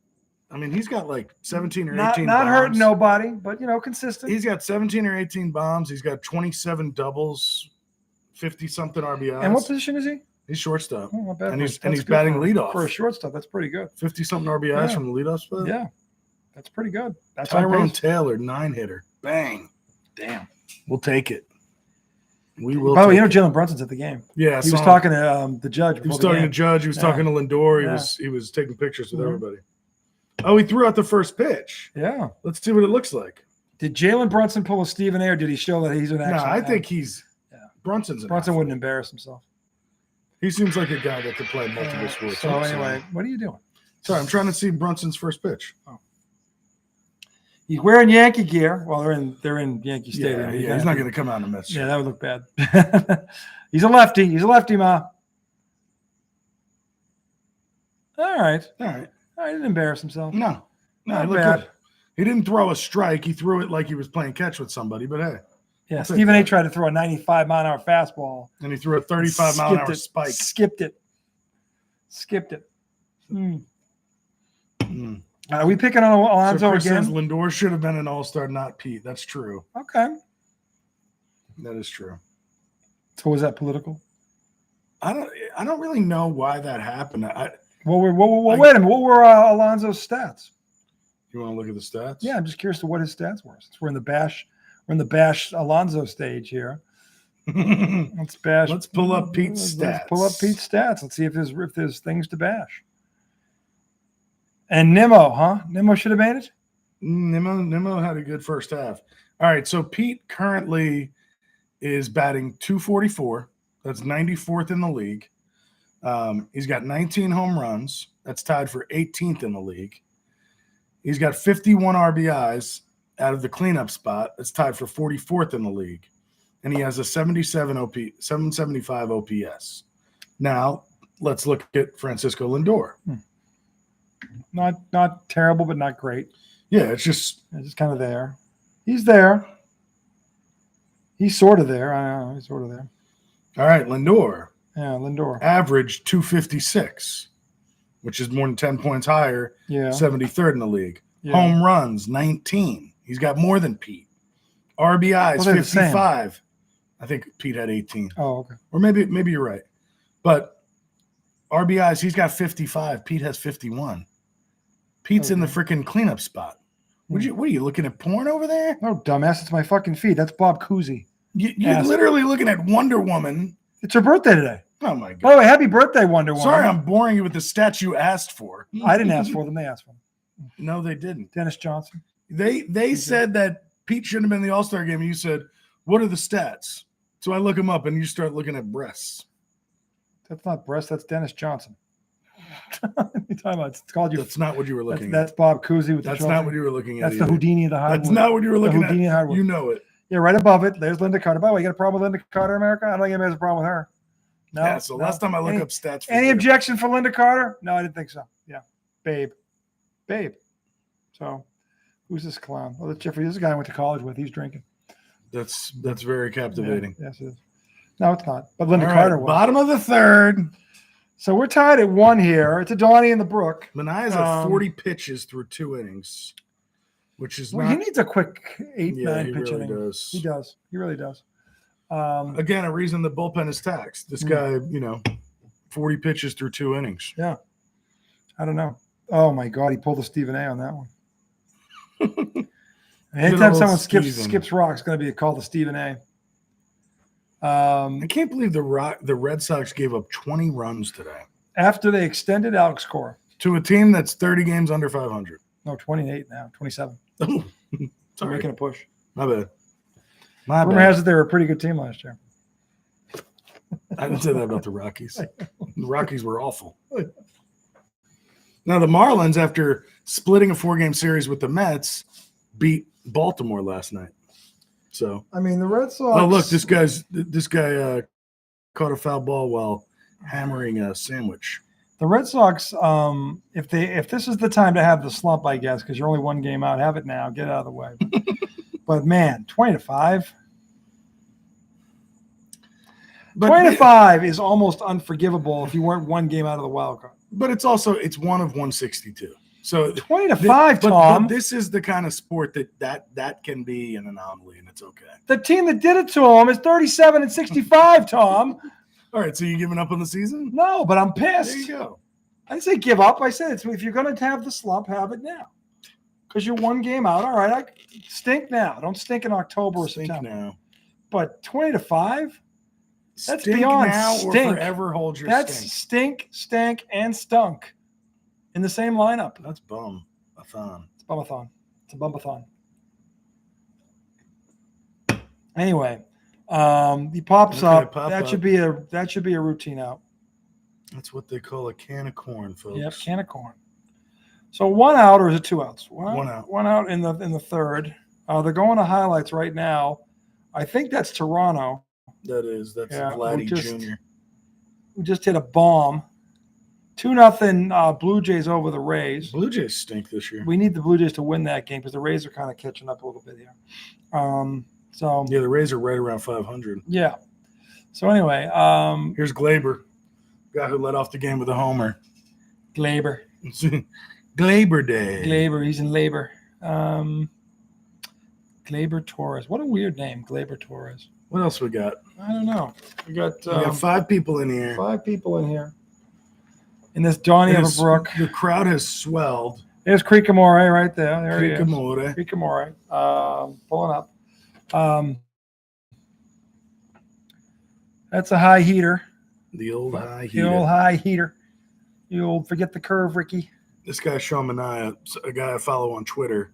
I mean, he's got like 17 or 18 Not bombs. hurting nobody, but, consistent. He's got 17 or 18 bombs. He's got 27 doubles, 50-something RBIs. And what position is he? He's shortstop. Oh, not bad. And he's That's good batting leadoff. For a shortstop, that's pretty good. 50-something RBIs from the leadoff spot. Yeah, that's pretty good. That's Tyrone Taylor, 9-hitter. Bang. Damn. We'll take it. We will. By the way, Jalen Brunson's at the game. Yeah, he was talking to the judge. He was talking to Judge. He was talking to Lindor. He was taking pictures with everybody. Oh, he threw out the first pitch. Yeah. Let's see what it looks like. Did Jalen Brunson pull a Stephen A, or did he show that he's an action? No, I think he's Brunson wouldn't embarrass himself. He seems like a guy that could play multiple sports. So anyway, what are you doing? Sorry, I'm trying to see Brunson's first pitch. Oh. He's wearing Yankee gear. Well, they're in Yankee Stadium. Yeah, he's not going to come out in a Mets. Yeah, that would look bad. He's a lefty. Ma. All right. He didn't embarrass himself. No, not he bad. Good. He didn't throw a strike. He threw it like he was playing catch with somebody. But hey. Yeah, Stephen A tried to throw a 95-mile-an-hour fastball. And he threw a 35-mile-an-hour spike. Skipped it. Are we picking on Alonso again? Says Lindor should have been an all-star, not Pete. That's true. Okay. That is true. So was that political? I don't really know why that happened. Wait a minute. What were Alonso's stats? You want to look at the stats? Yeah, I'm just curious to what his stats were. Since we're in the bash Alonso stage here. Let's pull up Pete's stats. Let's see if there's things to bash. And Nimmo, huh? Nimmo should have made it? Nimmo had a good first half. All right, so Pete currently is batting .244. That's 94th in the league. He's got 19 home runs. That's tied for 18th in the league. He's got 51 RBIs out of the cleanup spot. That's tied for 44th in the league. And he has a 775 OPS. Now, let's look at Francisco Lindor. Not terrible, but not great. Yeah, it's just kind of there. He's there. He's sort of there. I don't know. He's sort of there. All right, Lindor. Yeah, Lindor. Average 256, which is more than 10 points higher. Yeah. 73rd in the league. Yeah. Home runs, 19. He's got more than Pete. RBIs, 55. I think Pete had 18. Oh, okay. Or maybe you're right. But RBIs, he's got 55. Pete has 51. Pete's in the freaking cleanup spot. What are you looking at porn over there? No, dumbass. It's my fucking feed. That's Bob Cousy. You're literally looking at Wonder Woman. It's her birthday today. Oh, my God. By the way, happy birthday, Wonder Woman. Sorry, I'm boring you with the stats you asked for. I didn't ask for them. They asked for them. No, they didn't. Dennis Johnson. They said that Pete shouldn't have been in the All-Star game, and you said, what are the stats? So I look them up, and you start looking at breasts. That's not breasts. That's Dennis Johnson. What are you talking about? It's called you. That's not what you were looking at. That's Bob Cousy with the That's trophy. not what you were looking at. That's the Houdini of the hardwood. That's not what you were looking at. You know it. Yeah, right above it. There's Linda Carter. By the way, you got a problem with Linda Carter, America? I don't think anybody has a problem with her. No. Yeah, so last time I looked up stats. Any objection for Linda Carter? No, I didn't think so. Yeah. Babe. So who's this clown? Oh, that's Jeffrey. This is a guy I went to college with. He's drinking. That's very captivating. Yeah, yes, it is. No, it's not. But Linda All Carter right, was. bottom of the third. So we're tied at 1 here. It's a Donnie and the Brook. Manaea's at 40 pitches through 2 innings, which is Well, not. he needs a quick 8-9 he pitch really inning. does. He does. He really does. Again, a reason the bullpen is taxed. This guy, 40 pitches through 2 innings. Yeah. I don't know. Oh, my God. He pulled a Stephen A on that one. Anytime someone skips rock, it's going to be called a Stephen A. I can't believe the Red Sox gave up 20 runs today. After they extended Alex Cora. To a team that's 30 games under 500. No, 28 now, 27. Oh, They're making a push. My bad. Rumor has it they were a pretty good team last year. I didn't say that about the Rockies. The Rockies were awful. Now, the Marlins, after splitting a 4-game series with the Mets, beat Baltimore last night. So, I mean, the Red Sox. Oh, look, this guy caught a foul ball while hammering a sandwich. The Red Sox, if this is the time to have the slump, I guess, because you're only 1 game out, have it now. Get it out of the way. But man, 20-5. 20-5 is almost unforgivable if you weren't 1 game out of the wild card. But it's 1 of 162. So 20-5, Tom. But this is the kind of sport that can be an anomaly, and it's okay. The team that did it to him is 37-65, Tom. All right, so you giving up on the season? No, but I'm pissed. There you go. I didn't say give up. I said if you're going to have the slump, have it now. Because you're 1 game out. All right, stink now. Don't stink in October or September. Now. But 20-5? That's stink beyond now stink. Or forever hold your That's stink. stank, and stunk in the same lineup. That's bum-a-thon. It's bum-a-thon. It's a bum-a-thon. Anyway, he pops up. That should be a routine out. That's what they call a can of corn, folks. Yep, can of corn. So 1 out, or is it 2 outs? 1 out. 1 out in the third. They're going to highlights right now. I think that's Toronto. That's Vladdy Jr. We just hit a bomb. 2-0 Blue Jays over the Rays. Blue Jays stink this year. We need the Blue Jays to win that game because the Rays are kind of catching up a little bit here. The Rays are right around 500. Yeah. So anyway, here's Glaber, guy who led off the game with a homer. Glaber. Glaber Day. Glaber, he's in labor. Glaber Torres. What a weird name, Glaber Torres. What else we got? I don't know. We got 5 people in here. 5 people in here. In this Donnie of a Brook. The crowd has swelled. There's Creekamore right there. There he is. Creekamore. Pulling up. That's a high heater. The old high heater. The old high heater. You old forget the curve, Ricky. This guy, Sean Manaea, a guy I follow on Twitter,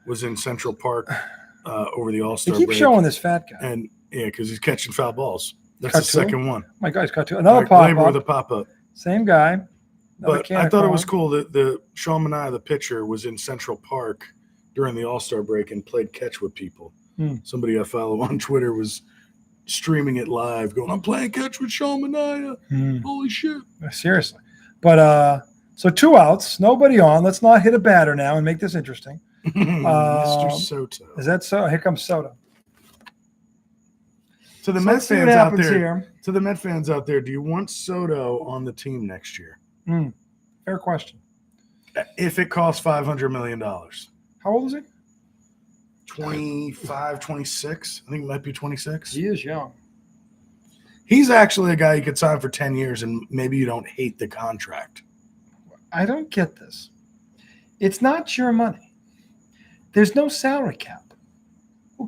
was in Central Park over the All-Star break. They keep showing this fat guy. And yeah, because he's catching foul balls. That's the second one. Oh my God, he's got 2. Another pop-up. With a pop-up. Same guy. But I thought it was cool that the Sean Manaea, the pitcher, was in Central Park during the All-Star break and played catch with people. Somebody I follow on Twitter was streaming it live, going, "I'm playing catch with Sean Manaea. Holy shit!" Seriously. But so 2 outs, nobody on. Let's not hit a batter now and make this interesting. Mr. Soto. Is that so? Here comes Soto. To the Mets fans out there, to the Met fans out there, do you want Soto on the team next year? Fair question. If it costs $500 million. How old is he? 25, 26. I think it might be 26. He is young. He's actually a guy you could sign for 10 years, and maybe you don't hate the contract. I don't get this. It's not your money. There's no salary cap.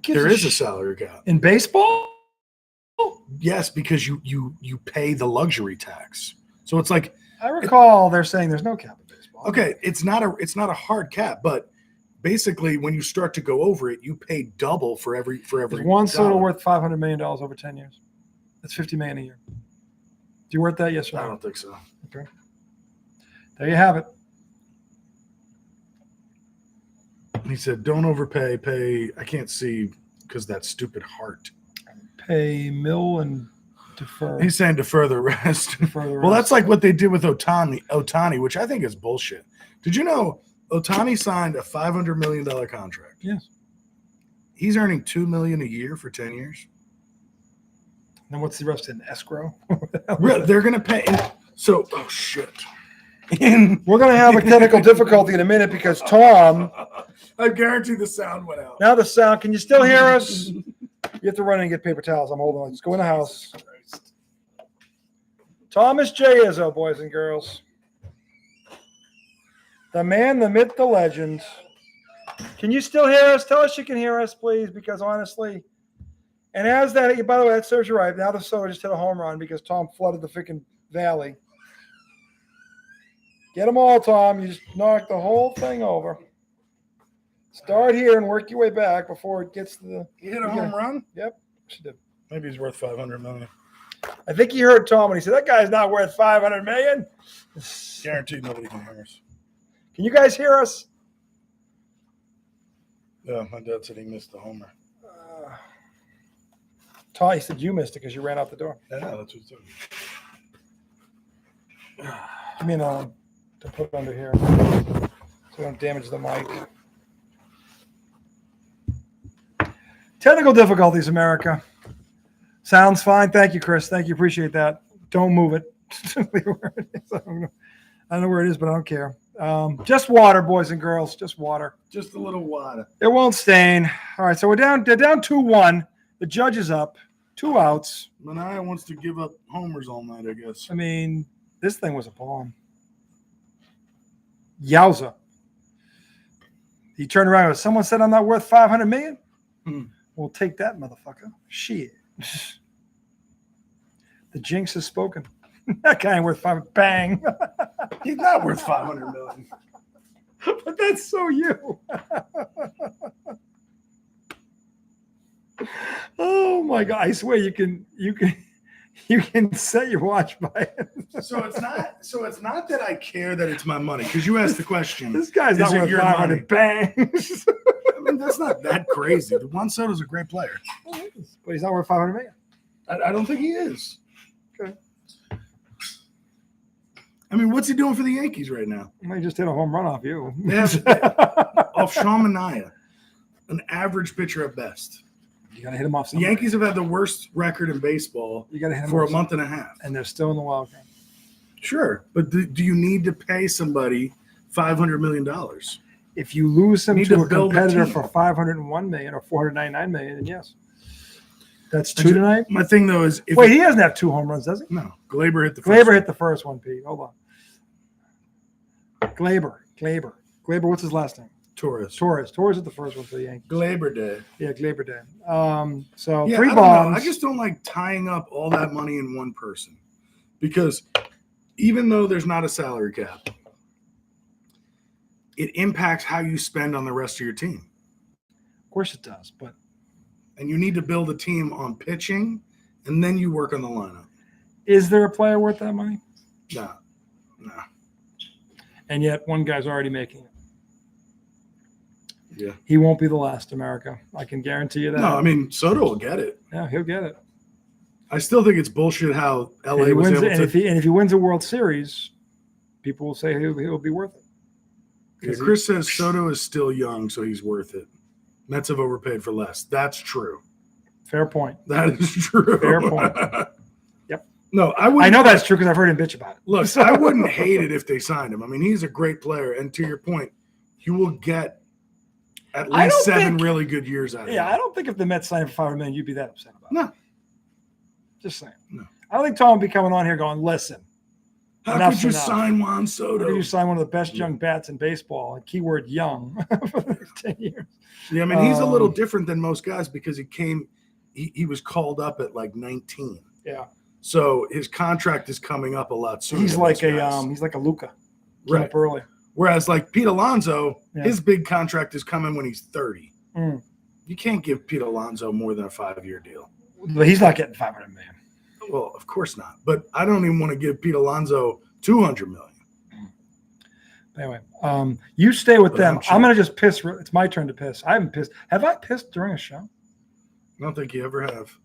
There is a salary cap. In baseball? Yes, because you pay the luxury tax. So it's like I recall they're saying there's no cap in baseball. Okay, it's not a hard cap, but basically when you start to go over it, you pay double for every. Is Juan Soto worth $500 million over 10 years? That's $50 million a year. Do you worth that? Yes or no? I don't think so. Okay. There you have it. He said, "Don't overpay. Pay." I can't see because that stupid heart. Pay mill and defer. He's saying defer the rest. Well, that's like what they did with Otani, which I think is bullshit. Did you know Otani signed a $500 million contract? Yes. He's earning $2 million a year for 10 years. then what's the rest in escrow? They're gonna pay. So, oh shit. We're going to have a technical difficulty in a minute because Tom. I guarantee the sound went out. Now the sound. Can you still hear us? You have to run in and get paper towels. I'm holding on. Let's go in the house. Thomas J. Izzo, boys and girls. The man, the myth, the legend. Can you still hear us? Tell us you can hear us, please, because honestly. And as that, by the way, that serves you right. Now the Soda just hit a home run because Tom flooded the freaking valley. Get them all, Tom. You just knocked the whole thing over. Start here and work your way back before it gets to the. You hit a home run? Yep, she did. Maybe he's worth $500 million. I think he heard Tom when he said, that guy's not worth $500 million. Guaranteed nobody can hear us. Can you guys hear us? Yeah, my dad said he missed the homer. Tom, he said you missed it because you ran out the door. Yeah, that's what he's doing. Give me an to put under here so we don't damage the mic. Technical difficulties, America. Sounds fine. Thank you, Chris. Thank you. Appreciate that. Don't move it. I don't know where it is, but I don't care. Just water, boys and girls. Just water. Just a little water. It won't stain. All right, so we're down. They're down 2-1. The judge is up. 2 outs. Mania wants to give up homers all night, I guess. I mean, this thing was a bomb. Yowza. He turned around and goes, someone said I'm not worth $500 million? We'll take that, motherfucker. Shit. The jinx has spoken. That guy ain't worth bang. He's not worth $500 million. But that's so you. Oh my God. I swear you can set your watch by it. So it's not that I care that it's my money, because you asked the question. This guy's not worth 500 bang. I mean, that's not that crazy. Juan Soto's a great player. But he's not worth $500 million. I don't think he is. Okay. I mean, what's he doing for the Yankees right now? He just hit a home run off you. They have off Sean Mania, an average pitcher at best. You got to hit him off The somebody. Yankees have had the worst record in baseball You got to hit him for off a month and a half. and they're still in the wild card. Sure, but do you need to pay somebody $500 million? If you lose him Need to to a build a competitor team. for $501 million or $499 million, then yes. That's 2 tonight. My thing, though, is if Wait, he doesn't have 2 home runs, does he? no, Glaber hit the first Glaber hit the first one, Pete. Hold on. Glaber. What's his last name? Torres. Torres hit the first one for the Yankees. Glaber Day. Yeah, Glaber Day. So Yeah, 3 I don't know. bombs. I just don't like tying up all that money in one person, because even though there's not a salary cap, it impacts how you spend on the rest of your team. Of course it does, but And you need to build a team on pitching, and then you work on the lineup. is there a player worth that money? No. And yet one guy's already making it. Yeah. He won't be the last, America. I can guarantee you that. No, I mean, Soto will get it. Yeah, he'll get it. I still think it's bullshit how LA was able to. If he wins a World Series, people will say he'll be worth it. Yeah, Chris says Soto is still young, so he's worth it. Mets have overpaid for less. That's true. Fair point. That is true. Fair point. Yep. No, I wouldn't. I know that's true because I've heard him bitch about it. Look, I wouldn't hate it if they signed him. I mean, he's a great player, and to your point, you will get at I least don't 7 think- really good years out of Yeah, him. I don't think if the Mets signed for $500 million, you'd be that upset about it. No. Just saying. No. I don't think Tom would be coming on here going, listen, How enough's could you enough. sign Juan how Soto? could you sign one of the best young bats in baseball? And keyword young for the next 10 years. Yeah, I mean, he's a little Um, different than most guys because he was called up at like 19. Yeah. So his contract is coming up a lot sooner. He's than like most guys. he's like a Luka. Right. Up early. Whereas like Pete Alonso, Yeah. his big contract is coming when he's 30. Mm. You can't give Pete Alonso more than a 5-year deal. But he's not getting $500 million. Well, of course not. But I don't even want to give Pete Alonso $200 million. Anyway, you stay with But them. I'm sure- I'm going to just piss. It's my turn to piss. I haven't pissed. Have I pissed during a show? I don't think you ever have.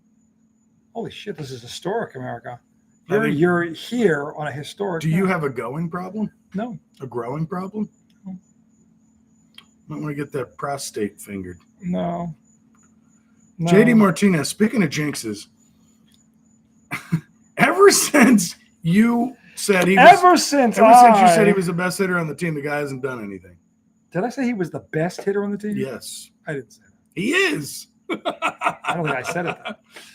Holy shit, this is historic, America. I think- You're here on a historic. Do you night. have a going problem? No. A growing problem? No. Might want to get that prostate fingered. No. JD Martinez, speaking of jinxes, Ever since you said he was, Ever since you said he was the best hitter on the team, the guy hasn't done anything. Did I say he was the best hitter on the team? Yes. I didn't say that. He is. I don't think I said it.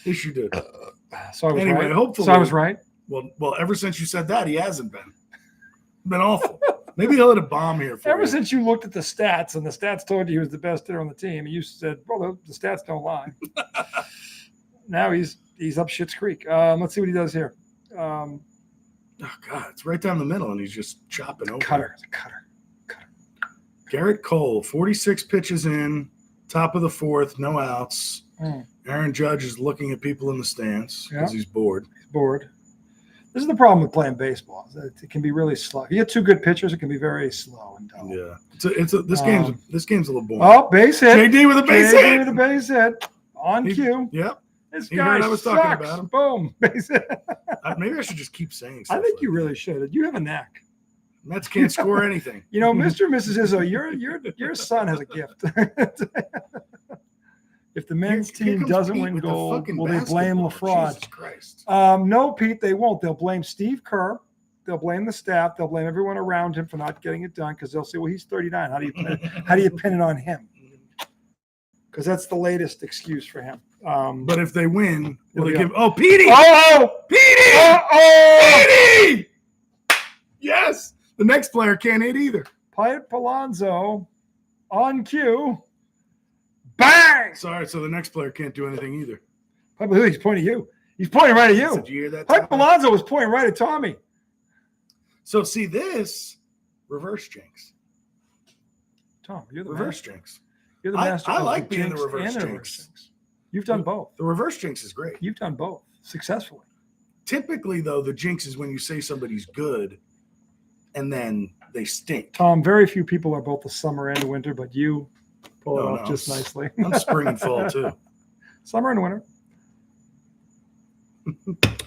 Yes, you did. So I was Anyway, right. hopefully. So I was right. Well, ever since you said that, he hasn't been. Been awful. Maybe he'll hit a bomb here for Ever you. since you looked at the stats and the stats told you he was the best hitter on the team, you said, well, the stats don't lie. Now he's up Schitt's Creek. Let's see what he does here. Oh, God, it's right down the middle, and he's just chopping over. Cutter. Garrett Cole, 46 pitches in, top of the fourth, no outs. Aaron Judge is looking at people in the stands because he's bored. He's bored. This is the problem with playing baseball. It can be really slow. You get two good pitchers, it can be very slow and dull. Yeah, this game's a little boring. Oh, base hit. JD with a base hit. with a base hit. On cue. Yep. This He guy heard I was sucks. talking about him. Boom. Base hit. Maybe I should just keep saying I stuff. think like you really should. You have a knack. Mets can't score anything. You know, Mr. and Mrs. Izzo, your son has a gift. If the men's Here team comes doesn't Pete win with the gold, fucking will they blame basketball. LaFraud? Jesus Christ. No, Pete, they won't. They'll blame Steve Kerr. They'll blame the staff. They'll blame everyone around him for not getting it done because they'll say, well, he's 39. How do you pin it on him? Because that's the latest excuse for him. But if they win, will they Yeah. give? Oh, Petey! Oh! Petey! Oh! Petey! Yes. The next player can't hit either. Pipe Alonso on cue. Bang! Sorry, so the next player can't do anything either. Pipe, he's pointing at you. He's pointing right at you. Did you hear that? Pipe Tom? Alonso was pointing right at Tommy. So see this reverse jinx. Tom, you're the Reverse master. jinx. You're the I master. like of being the jinx reverse and jinx. You've done both. The reverse jinx is great. You've done both successfully. Typically, though, the jinx is when you say somebody's good and then they stink. Tom, very few people are both the summer and the winter, but you pull it No, off just nicely. I'm spring and fall too. Summer and winter.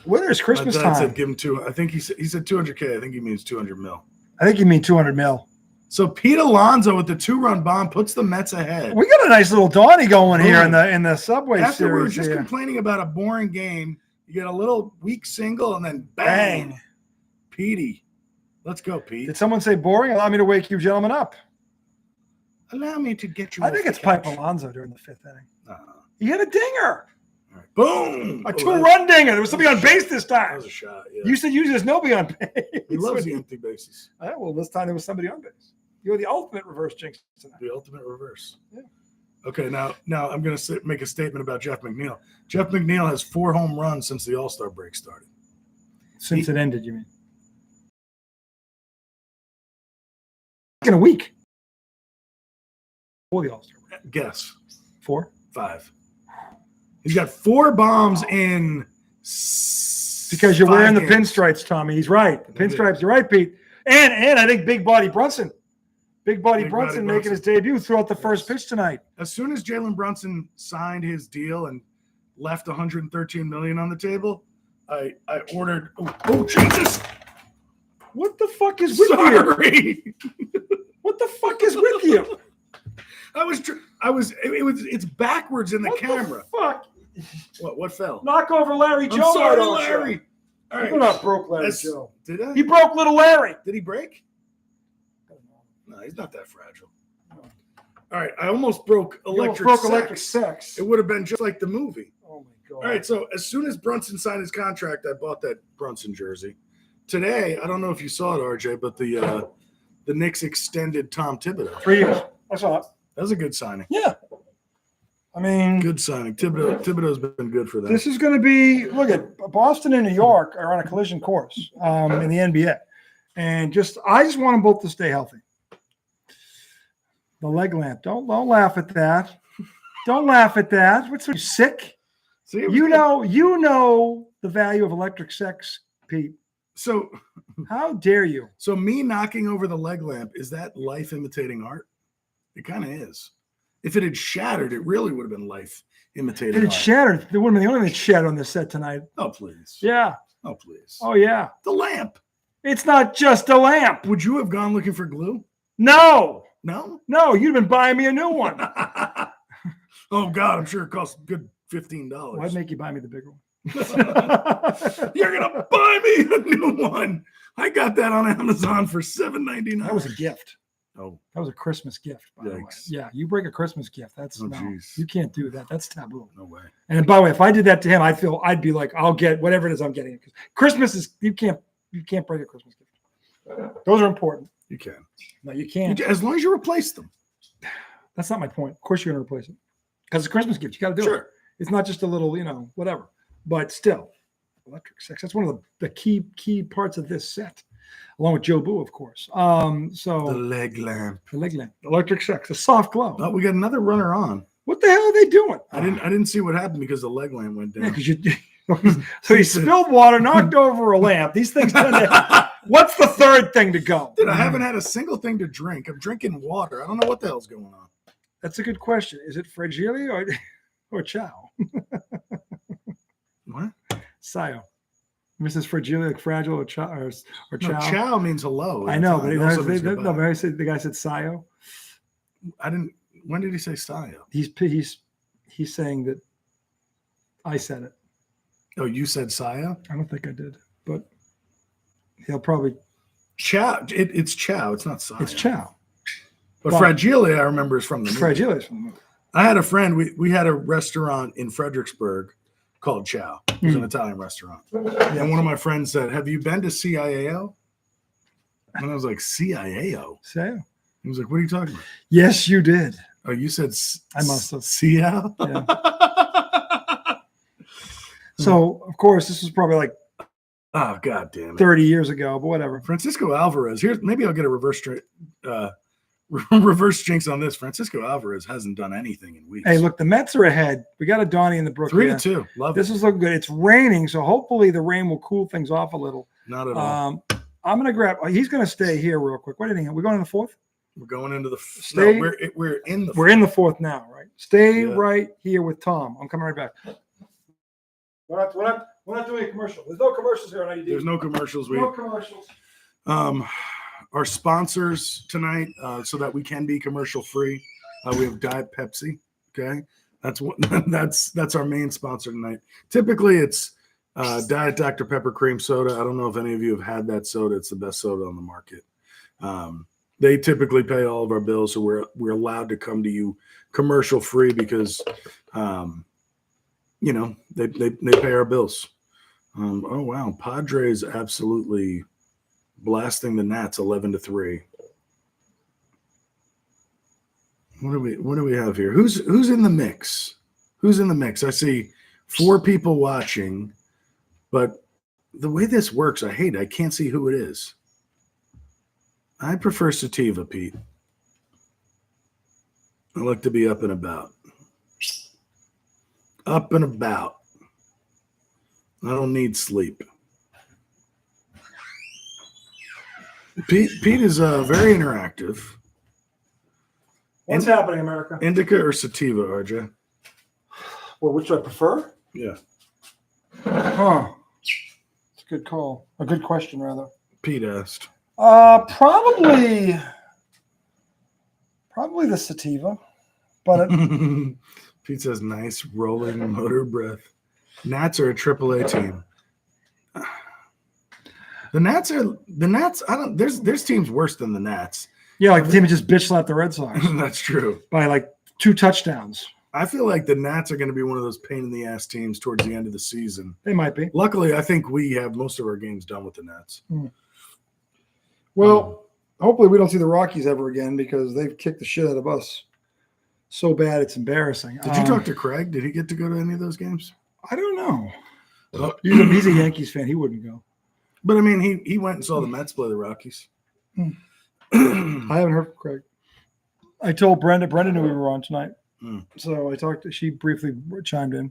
Winter is Christmas My dad time. said give him two. I think he said 200K. I think he means 200 mil. I think you mean 200 mil. So Pete Alonso with the 2-run bomb puts the Mets ahead. We got a nice little Donnie going here in the Subway After we were series just here. complaining about a boring game, you get a little weak single and then bang. Bang. Petey. Let's go, Pete. Did someone say boring? Allow me to wake you gentlemen up. Allow me to get you. I off think the it's Pipe couch. Alonso during the fifth inning. Uh, He hit a dinger. all right. Boom. A two-run dinger. There was somebody on base this That time. was a shot. Yeah. You said usually there's nobody on base. He loves the empty bases. Well, this time there was somebody on base. You're the ultimate reverse jinx tonight. The ultimate reverse. Yeah. Okay, now I'm going to make a statement about Jeff McNeil. Jeff McNeil has 4 home runs since the All-Star break started. Since it ended, you mean? In a week. For the All-Star break. Guess. 4? 5. He's got 4 bombs in. Because you're 5 wearing the games. pinstripes, Tommy. He's right. The pinstripes. You're right, Pete. And I think Big Body Brunson. Big Body Brunson making his debut throughout the first pitch tonight. As soon as Jalen Brunson signed his deal and left $113 million on the table, I ordered. Oh Jesus! What the fuck is with you? Sorry. What the fuck is with you? It's backwards in the What camera. the fuck? What fell? Knock over Larry I'm Joe. sorry, on our Larry. show. All right. You're not broke, Larry That's- Joe. Did I? He broke little Larry. Did he break? No, he's not that fragile. All right, I almost broke electric sex. It would have been just like the movie. Oh my god. All right, so as soon as Brunson signed his contract, I bought that Brunson jersey. Today, I don't know if you saw it, RJ, but the Knicks extended Tom Thibodeau. 3 years. I saw it. That was a good signing. Yeah. I mean, Good signing. Thibodeau's been good for them. this is going to be. Look at Boston and New York are on a collision course in the NBA, and I just want them both to stay healthy. The leg lamp. Don't laugh at that. Don't laugh at that. What's you sick? See, You know the value of electric sex, Pete. So How dare you? So me knocking over the leg lamp, is that life imitating art? It kind of is. If it had shattered, it really would have been life imitating It had art. shattered. There wouldn't have been the only thing that shattered on this set tonight. Oh, please. Yeah. Oh, please. Oh, yeah. The lamp. It's not just a lamp. Would you have gone looking for glue? No. No? No, you'd been buying me a new one. Oh, God, I'm sure it cost a good $15. Well, I'd make you buy me the bigger one. You're gonna buy me a new one. I got that on Amazon for $7.99. That was a gift. Oh, That was a Christmas gift, by the way. Yikes. Yeah, you break a Christmas gift. That's Oh, no, jeez. you can't do that. That's taboo. no way. And by the way, if I did that to him, I'd be like, I'll get whatever it is I'm getting. Because Christmas is you can't break a Christmas gift. Those are important. You can. No, you can't. As long as you replace them. That's not my point. Of course, you're going to replace it because it's a Christmas gift. You got to do it. It's not just a little, whatever. But still, electric sex. That's one of the key parts of this set, along with Joe Boo, of course. So The leg lamp. Electric sex, a soft glow. Oh, we got another runner on. What the hell are they doing? I didn't see what happened because the leg lamp went down. Yeah, so he spilled water, knocked over a lamp. These things tend to. What's the third thing to go? Dude, I haven't had a single thing to drink. I'm drinking water. I don't know what the hell's going on. That's a good question. Is it Fragile or Chow? What? Sayo. Mrs. Fragile, like fragile or Chow? Or Chow? No, chow means hello. I know, but goodbye. the guy said Sayo. I didn't. When did he say Sayo? He's saying that I said it. Oh, you said Sayo? I don't think I did, but he'll probably. Chow. It's chow. It's not Sayo. It's Chow. But Fragile, I remember, is from the movie. Fragile is from the movie. I had a friend. We had a restaurant in Fredericksburg called Chow. It was an Italian restaurant. And one of my friends said, "Have you been to CIAO?" And I was like, "CIAO?" Sayo. He was like, "What are you talking about?" Yes, you did. Oh, you said I must have. CIAO? Yeah. So, of course, this was probably like Oh, God damn it. 30 years ago, but whatever. Francisco Alvarez. Here's maybe I'll get a reverse jinx on this. Francisco Alvarez hasn't done anything in weeks. Hey, look, the Mets are ahead. We got a Donnie in the Brook. 3-2. Love This it. is looking good. It's raining, so hopefully the rain will cool things off a little. Not at all. I'm going to grab. He's going to stay here real quick. What inning? We're going in the fourth. We're going into the. Stay- No, we're in the. We're in the fourth now, right? Stay Yeah. right here with Tom. I'm coming right back. We're not doing a commercial. There's no commercials here on IDD. There's no commercials. No commercials. Our sponsors tonight, so that we can be commercial free. We have Diet Pepsi. Okay, that's what that's our main sponsor tonight. Typically, it's Diet Dr. Pepper cream soda. I don't know if any of you have had that soda. It's the best soda on the market. They typically pay all of our bills, so we're allowed to come to you commercial free because, they pay our bills. Oh wow, Padres absolutely blasting the Nats 11-3. What do we have here? Who's in the mix? Who's in the mix? I see 4 people watching, but the way this works, I hate it. I can't see who it is. I prefer sativa, Pete. I like to be up and about. Up and about. I don't need sleep. Pete is very interactive. What's happening, America? Indica or sativa, RJ? Well, which do I prefer? Yeah. Huh. It's a good call. A good question, rather. Pete asked. Probably the sativa, but Pete says, "Nice rolling motor breath." Nats are a AAA team. The Nats. I don't. There's teams worse than the Nats. yeah, like the team that just bitch slapped the Red Sox That's true. by like 2 touchdowns. I feel like the Nats are going to be one of those pain in the ass teams towards the end of the season. They might be. Luckily, I think we have most of our games done with the Nats. Well, hopefully we don't see the Rockies ever again because they've kicked the shit out of us so bad it's embarrassing. Did you talk to Craig? Did he get to go to any of those games? I don't know. He's a Yankees fan. He wouldn't go. But I mean, he went and saw the Mets play the Rockies. I haven't heard from Craig. I told Brenda. Brenda knew we were on tonight, so I talked. She briefly chimed in.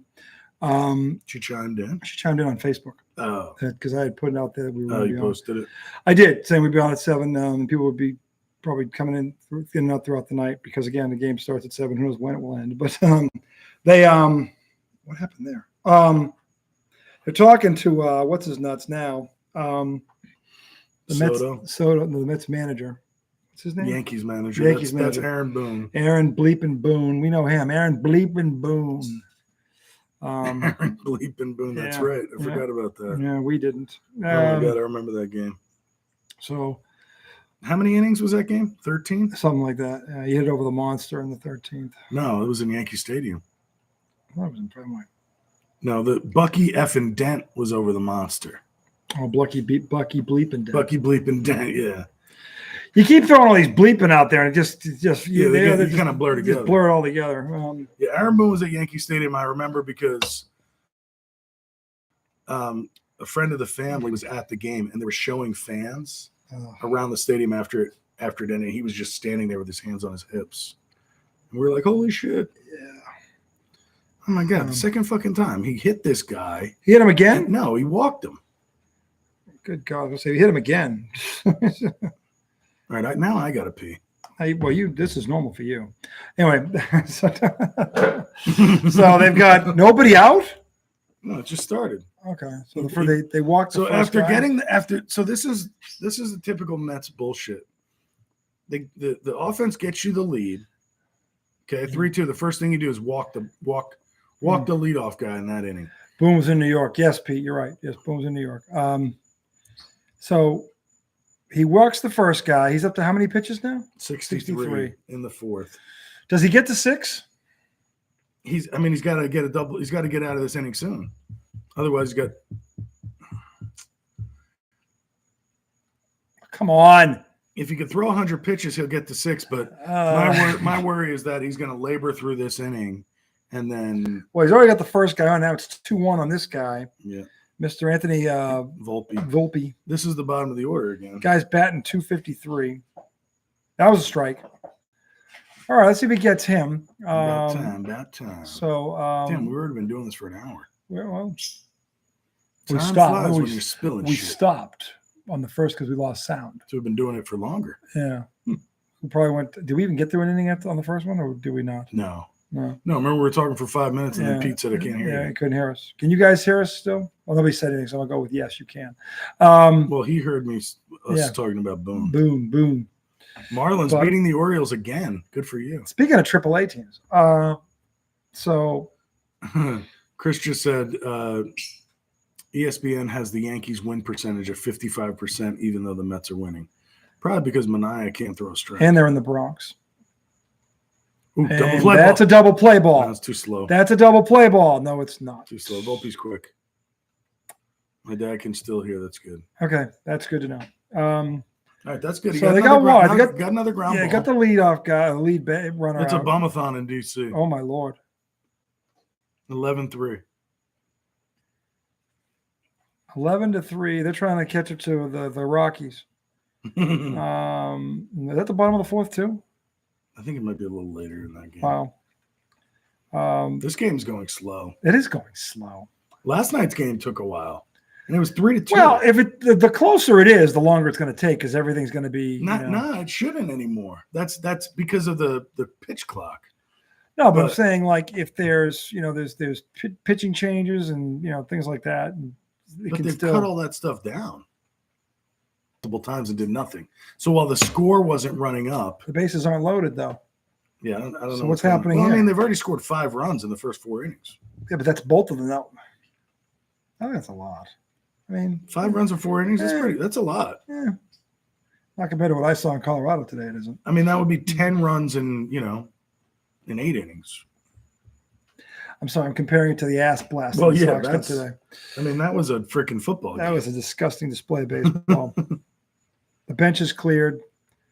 She chimed in. She chimed in on Facebook. Oh, because I had put it out there that we were. oh, you posted it. I did, saying we'd be on at 7. And people would be probably coming in and out throughout the night because again the game starts at 7. Who knows when it will end? But they what happened there? They're talking to what's his nuts now. The Soto. the Mets manager. What's his name? Yankees manager. Yankees That's manager. Aaron Boone. Aaron Bleepin Boone. We know him. Aaron Bleepin Boone. Aaron Bleeping Boone. That's right. I forgot about that. Yeah, we didn't. Oh my God, I remember that game. So, how many innings was that game? 13? Something like that. You hit over the monster in the 13th. No, it was in Yankee Stadium. That was in Fenway. No, the Bucky effing Dent was over the monster. Oh, Bucky Bleeping Dent. Bucky Bleeping Dent, yeah. You keep throwing all these bleeping out there, and they kind of blur together. Just blur it all together. Yeah, Aaron Boone was at Yankee Stadium. I remember because a friend of the family was at the game, and they were showing fans around the stadium after it ended. He was just standing there with his hands on his hips, and we were like, "Holy shit!" Yeah. Oh my God! The second fucking time he hit this guy. He hit him again? No, he walked him. Good God! I'll say he hit him again. All right, now I gotta pee. This is normal for you. Anyway, so they've got nobody out. No, it just started. Okay, so they walked. So after this is the typical Mets bullshit. The offense gets you the lead. Okay, 3-2. The first thing you do is walk the leadoff guy in that inning. Boone was in New York. Yes, Pete, you're right. Yes, Boone was in New York. So he walks the first guy. He's up to how many pitches now? 63 in the fourth. Does he get to 6? He's got to get a double. He's got to get out of this inning soon. Otherwise, he's got. Come on. If he could throw 100 pitches, he'll get to 6. But my worry is that he's going to labor through this inning, and then. Well, he's already got the first guy on. Now it's 2-1 on this guy. Yeah. Mr. Anthony Volpe. This is the bottom of the order again. Guy's batting .253. That was a strike. All right, let's see if he gets him. About time. So, damn, we've already been doing this for an hour. Well, we stopped. When you're spilling we shit. Stopped on the first because we lost sound. So we've been doing it for longer. Yeah. We probably went. Did we even get through an inning on the first one, or did we not? No. Remember we were talking for 5 minutes, and then Pete said, "I can't hear you." Yeah, he couldn't hear us. Can you guys hear us still? Well, nobody said anything, so I'll go with yes, you can. Well, he heard us talking about Boone. Boom. Marlins beating the Orioles again. Good for you. Speaking of AAA teams, so Chris just said ESPN has the Yankees win percentage of 55%, even though the Mets are winning. Probably because Mania can't throw a strike. And they're in the Bronx. Ooh, double play that's ball. A double play ball. No, it's too slow. That's a double play ball. No, it's not. Too slow. Volpe's quick. My dad can still hear. That's good. Okay, that's good to know. All right, that's good. So they got what? They got another ground ball. Yeah, got the leadoff guy, the lead runner. It's a bumathon in D.C. Oh, my Lord. 11-3. 11-3. They're trying to catch it to the Rockies. Is that the bottom of the fourth, too? I think it might be a little later in that game. Wow. This game's going slow. It is going slow. Last night's game took a while, and it was 3-2. Well, if the closer it is, the longer it's going to take because everything's going to be. It shouldn't anymore. That's because of the pitch clock. No, but I'm saying like if there's there's pitching changes and things like that, and they've cut all that stuff down multiple times and did nothing. So while the score wasn't running up, the bases aren't loaded though. Yeah, I don't know. So what's happening here? I mean, they've already scored 5 runs in the first 4 innings. Yeah, but that's both of them. I think that's a lot. I mean, 5 runs in 4 innings. That's a lot. Yeah. Not compared to what I saw in Colorado today, it isn't. I mean, that would be 10 runs in 8 innings. I'm sorry, I'm comparing it to the ass blast. Well, yeah, that's today. I mean, that was a freaking football game. That was a disgusting display of baseball. The bench is cleared.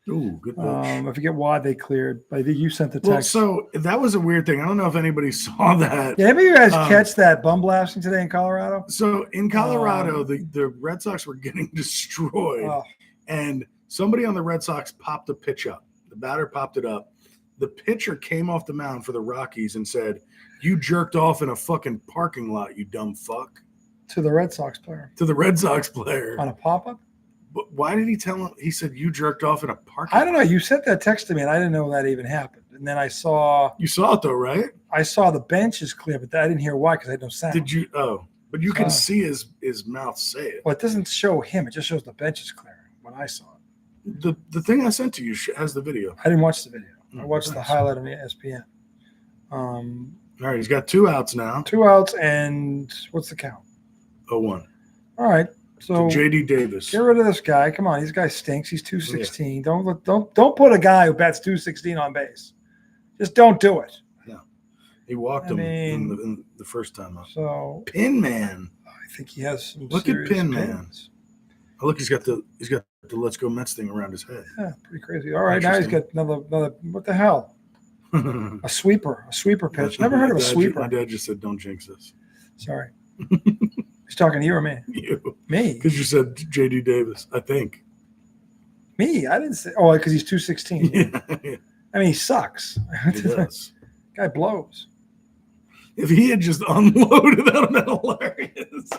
Ooh, good bench. I forget why they cleared, but I think you sent the text. Well, so that was a weird thing. I don't know if anybody saw that. Yeah, maybe you guys catch that bum blasting today in Colorado? So in Colorado, the Red Sox were getting destroyed, and somebody on the Red Sox popped a pitch up. The batter popped it up. The pitcher came off the mound for the Rockies and said, "You jerked off in a fucking parking lot, you dumb fuck." To the Red Sox player. To the Red Sox player. On a pop-up? But why did he tell him? He said, "You jerked off in a parking lot." I don't know. You sent that text to me, and I didn't know that even happened. And then I saw. You saw it though, right? I saw the bench is clear, but I didn't hear why because I had no sound. Did you? Oh, but you can see his mouth say it. Well, it doesn't show him. It just shows the bench is clear when I saw it. The thing I sent to you has the video. I didn't watch the video. I watched the highlight on the ESPN. All right, he's got 2 outs now. 2 outs, and what's the count? 0-1. All right. So J.D. Davis. Get rid of this guy. Come on, this guy stinks. He's 216. Yeah. Don't put a guy who bats 216 on base. Just don't do it. Yeah, he walked him in the first time up. So Pin Man. I think he has some. Look at Pin Man. pins. Oh, look, he's got the Let's Go Mets thing around his head. Yeah, pretty crazy. All right, now he's got another. What the hell? A sweeper pitch. Never heard of a sweeper. My dad just said, "Don't jinx this." Sorry. He's talking to you or me? You. Me. Because you said J.D. Davis, I think. Me? I didn't say. Oh, because he's 216. Yeah. I mean, he sucks. He does. Guy blows. If he had just unloaded, that would have been hilarious.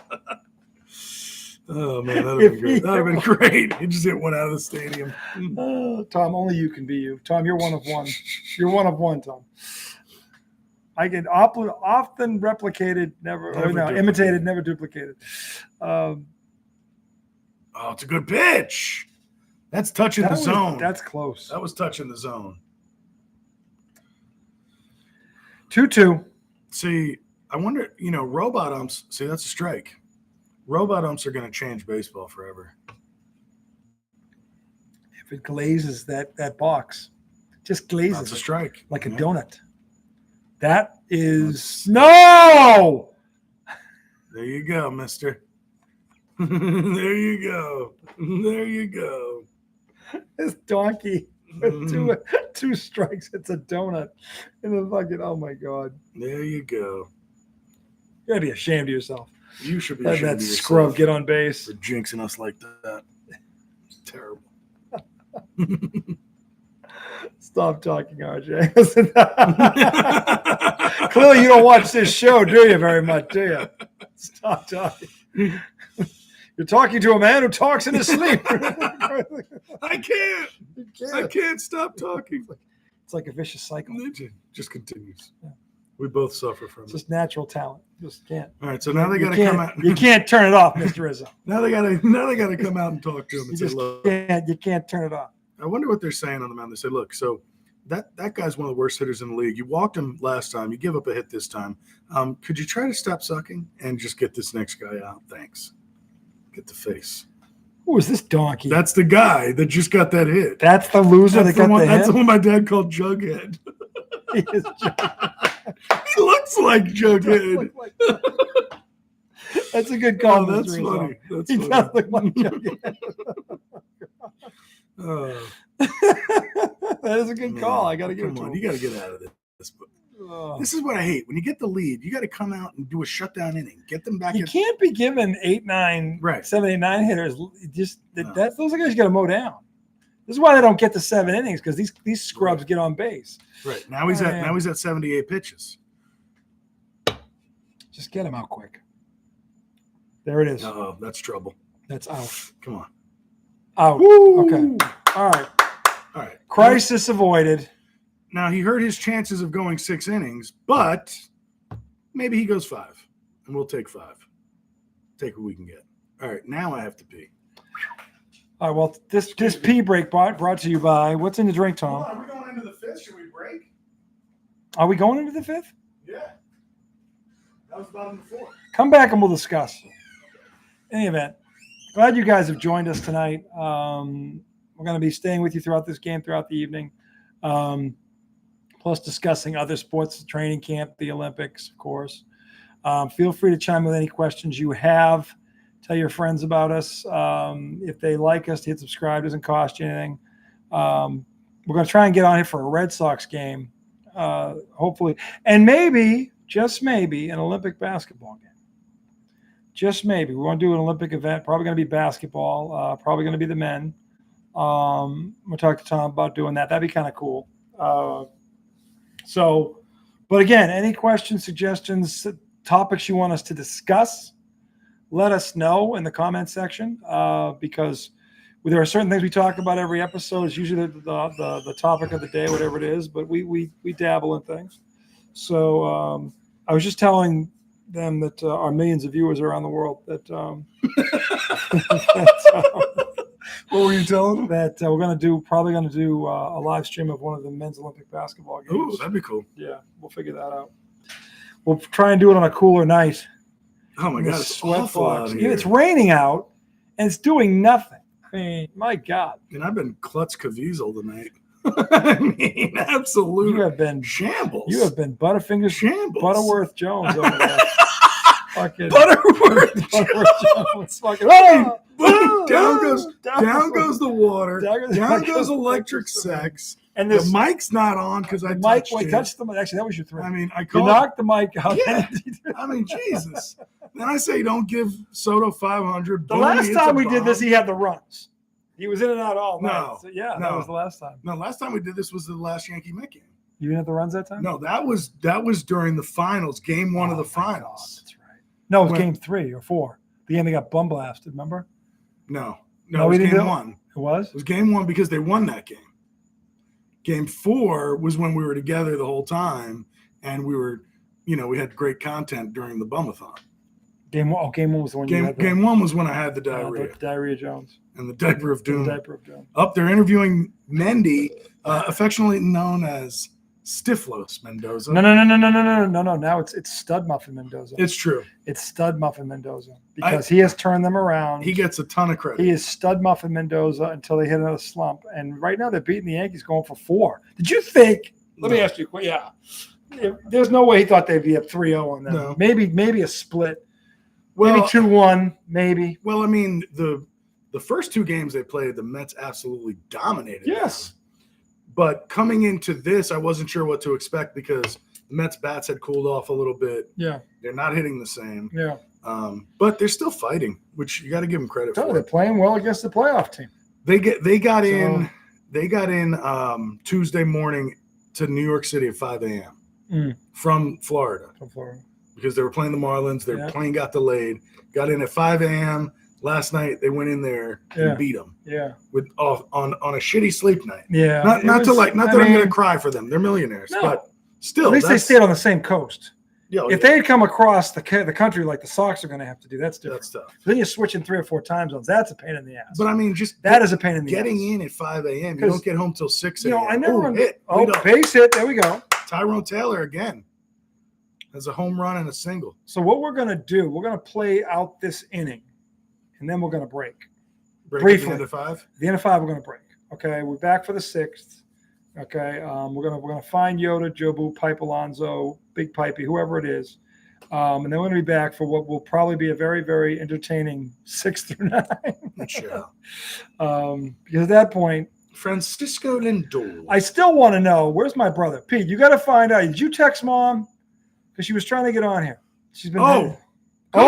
Oh man, that would have been great. That would have been great. He just hit one out of the stadium. Oh, Tom, only you can be you. Tom, you're one of one. You're one of one, Tom. I get often replicated, imitated, never duplicated. Oh, it's a good pitch. That's touching the zone. That's close. That was touching the zone. 2-2. See, I wonder, robot umps, see, that's a strike. Robot umps are going to change baseball forever. If it glazes that box, just glazes. That's a strike. Like a donut. That is no. There you go, mister. There you go. There you go. This donkey with two strikes. It's a donut. And the fucking, oh my God. There you go. You gotta be ashamed of yourself. You should be ashamed of yourself. That scrub get on base. For jinxing us like that. It's terrible. Stop talking, RJ. Clearly, you don't watch this show, do you, very much, do you? Stop talking. You're talking to a man who talks in his sleep. I can't stop talking. It's like a vicious cycle. It just continues. Yeah. We both suffer from it. It's just natural talent. Just can't. All right, so now they got to come out. You can't turn it off, Mr. Rizzo. Now they got to come out and talk to him and say, "Look, you can't turn it off." I wonder what they're saying on the mound. They say, "Look, so that guy's one of the worst hitters in the league. You walked him last time. You give up a hit this time. Could you try to stop sucking and just get this next guy out? Thanks. Get the face." Who is this donkey? That's the guy that just got that hit. That's the loser that got the hit? That's the one my dad called Jughead. He is Jughead. He looks like Jughead. That's a good call. Oh, that's funny. He does look like Jughead. That is a good call. I got to give it to him. You got to get out of this. This is what I hate. When you get the lead, you got to come out and do a shutdown inning. Get them back. You can't be giving 8-9, 7, 8, 9 hitters. Those are guys you got to mow down. This is why they don't get to 7 innings, because these scrubs get on base. Right. Now he's at 78 pitches. Just get him out quick. There it is. Oh, that's trouble. That's out. Come on. Out. Woo! Okay. All right. Crisis avoided. Now, he hurt his chances of going 6 innings, but maybe he goes 5, and we'll take 5. Take what we can get. All right, now I have to pee. All right, well, this pee break brought to you by, what's in the drink, Tom? Are we going into the 5th? Should we break? Are we going into the 5th? Yeah. That was bottom of the 4th. Come back and we'll discuss. In any event, glad you guys have joined us tonight. We're going to be staying with you throughout this game, throughout the evening. Plus discussing other sports, training camp, the Olympics, of course. Feel free to chime with any questions you have. Tell your friends about us. If they like us, hit subscribe. Doesn't cost you anything. We're going to try and get on here for a Red Sox game, hopefully. And maybe, just maybe, an Olympic basketball game. Just maybe. We want to do an Olympic event. Probably going to be basketball. Probably going to be the men. We'll talk to Tom about doing that. That'd be kind of cool. But again, any questions, suggestions, topics you want us to discuss, let us know in the comment section, because there are certain things we talk about every episode. It's usually the topic of the day, whatever it is, but we dabble in things. So I was just telling them that our millions of viewers around the world that what were you telling them? That we're probably going to do a live stream of one of the men's Olympic basketball games. Ooh, that'd be cool. Yeah, we'll figure that out. We'll try and do it on a cooler night. Oh my In the God, it's sweat awful out box. here. It's raining out, and it's doing nothing. I mean, my God. And I've been klutz Caviezel tonight. I mean, absolute You have been shambles. You have been Butterfingers shambles. Butterworth Jones over there. Fucking Butterworth Jones. Fucking, oh, down goes the water. Down goes electric sex. And The this mic's not on because I mic. touched Wait, it. touched the mic. Actually, that was your three. I mean, I You called. knocked the mic out. Yeah. I mean, Jesus. Then I say don't give Soto 500. The last time we did this, he had the runs. He was in and out all night. No, So, yeah, no. that was the last time. No, last time we did this was the last Yankee Met game. You didn't have the runs that time? No, that was during the finals, game one of the Oh, my God, finals. that's right. No, it was When- game 3 or 4. The game they got bum blasted, remember? No, No, it we was didn't game do it? one. It was? It was game one because they won that game. Game 4 was when we were together the whole time, and we were, we had great content during the Bumathon. Game 1. Oh, game 1 was the one you Game had the, game 1 was when I had the the diarrhea Diarrhea Jones. and the diaper of doom. The diaper of doom. Up there interviewing Mendy, affectionately known as Stiflos Mendoza. No. Now it's Stud Muffin Mendoza. It's true. It's Stud Muffin Mendoza because he has turned them around. He gets a ton of credit. He is Stud Muffin Mendoza until they hit another slump. And right now they're beating the Yankees going for 4. Did you think? Let me ask you. Yeah. There's no way he thought they'd be up 3-0 on them. No. Maybe a split. Well, Maybe 2-1. Maybe. Well, I mean, the first 2 games they played, the Mets absolutely dominated. Yes. them. But coming into this, I wasn't sure what to expect because the Mets bats had cooled off a little bit. Yeah. They're not hitting the same. Yeah. But they're still fighting, which you got to give them credit So for. they're playing well against the playoff team. They got in Tuesday morning to New York City at 5 a.m. From Florida From Florida. because they were playing the Marlins. Their Yeah. plane got delayed. Got in at 5 a.m. Last night they went in there and beat them Yeah. with on a shitty sleep night. Yeah. Not that I'm I going mean, to cry for them. They're millionaires, No. but still, At least they stayed on the same coast. Yeah, If they had come across the country like the Sox are going to have to do, that's different. that's tough. Then you're switching 3 or 4 time zones. That's a pain in the ass. But I mean, just That is a pain in the getting ass. in at 5 a.m. You 'Cause, don't get home till 6 a.m. I never hit. Oh, Lead up. base hit. There we go. Tyrone Taylor again has a home run and a single. So what we're going to do, we're going to play out this inning, and then we're going to break. Break at Briefly. the end of 5. At the end of 5, we're going to break. Okay, we're back for the 6th. Okay, we're gonna find Yoda, Jobu, Pipe Alonso, Big Pipey, whoever it is, and then we're gonna be back for what will probably be a very, very entertaining 6 through 9. Sure. Because at that point, Francisco Lindor. I still want to know where's my brother Pete. You got to find out. Did you text Mom? Because she was trying to get on here. She's been. Come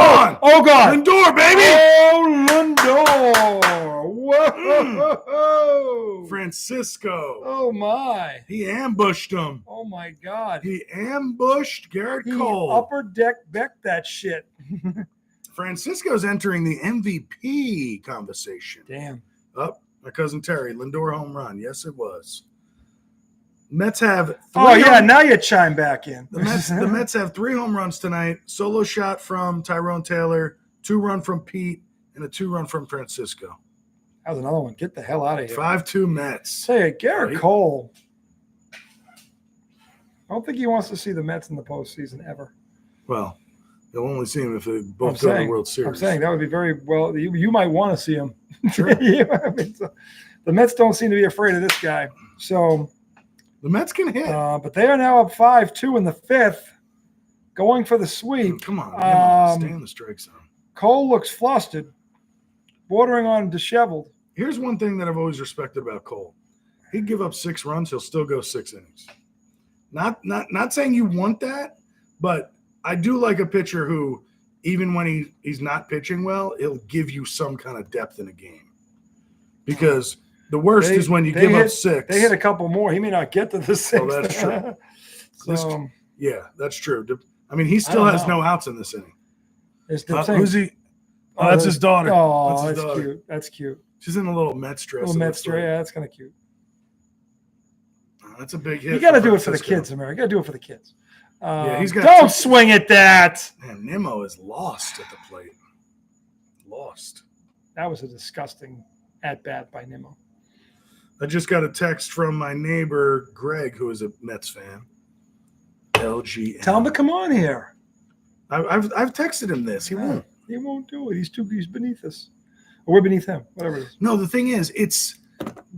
on. Oh God! Lindor, baby. Oh Lindor! Whoa! Francisco. Oh my! He ambushed him. Oh my God! He ambushed Garrett He Cole. upper deck Beck that shit. Francisco's entering the MVP conversation. Damn. Up, my cousin Terry, Lindor home run. Yes, it was. Mets have 3 Oh yeah, now you chime back in. The Mets have 3 home runs tonight. Solo shot from Tyrone Taylor, 2-run from Pete, and a 2-run from Francisco. That was another one. Get the hell out of here. 5-2 Mets. Say it, Garrett Right. Cole. I don't think he wants to see the Mets in the postseason ever. Well, they'll only see him if they I'm both go to the saying, World Series. I'm saying that would be very well. You might want to see him. Sure. I mean, so, the Mets don't seem to be afraid of this guy. So, The Mets can hit. but they are now up 5-2 in the 5th, going for the sweep. Come on, stay in the strike zone. Cole looks flustered, bordering on disheveled. Here's one thing that I've always respected about Cole. He'd give up 6 runs, he'll still go 6 innings. Not saying you want that, but I do like a pitcher who, even when he's not pitching well, he'll give you some kind of depth in a game. Because the worst is when you give up 6. They hit a couple more. He may not get to the 6th. Oh, that's true. So, Yeah, that's true. I mean, he still don't has know. no outs in this inning. it's the same. Who's he? Oh, that's his daughter. Oh, That's his that's daughter. cute. That's cute. She's in a little Mets dress. Little it Mets looks like. yeah, that's kind of cute. That's a big hit. You got to for do it for the Francisco. kids, America. You got to do it for the kids. Yeah, he's got don't 2 swing at that. Man, Nimmo is lost at the plate. Lost. That was a disgusting at bat by Nimmo. I just got a text from my neighbor, Greg, who is a Mets fan. LGM. Tell him to come on here. I've texted him this. He won't. He won't do it. He's beneath us. Or we're beneath him. Whatever it is. No, the thing is, it's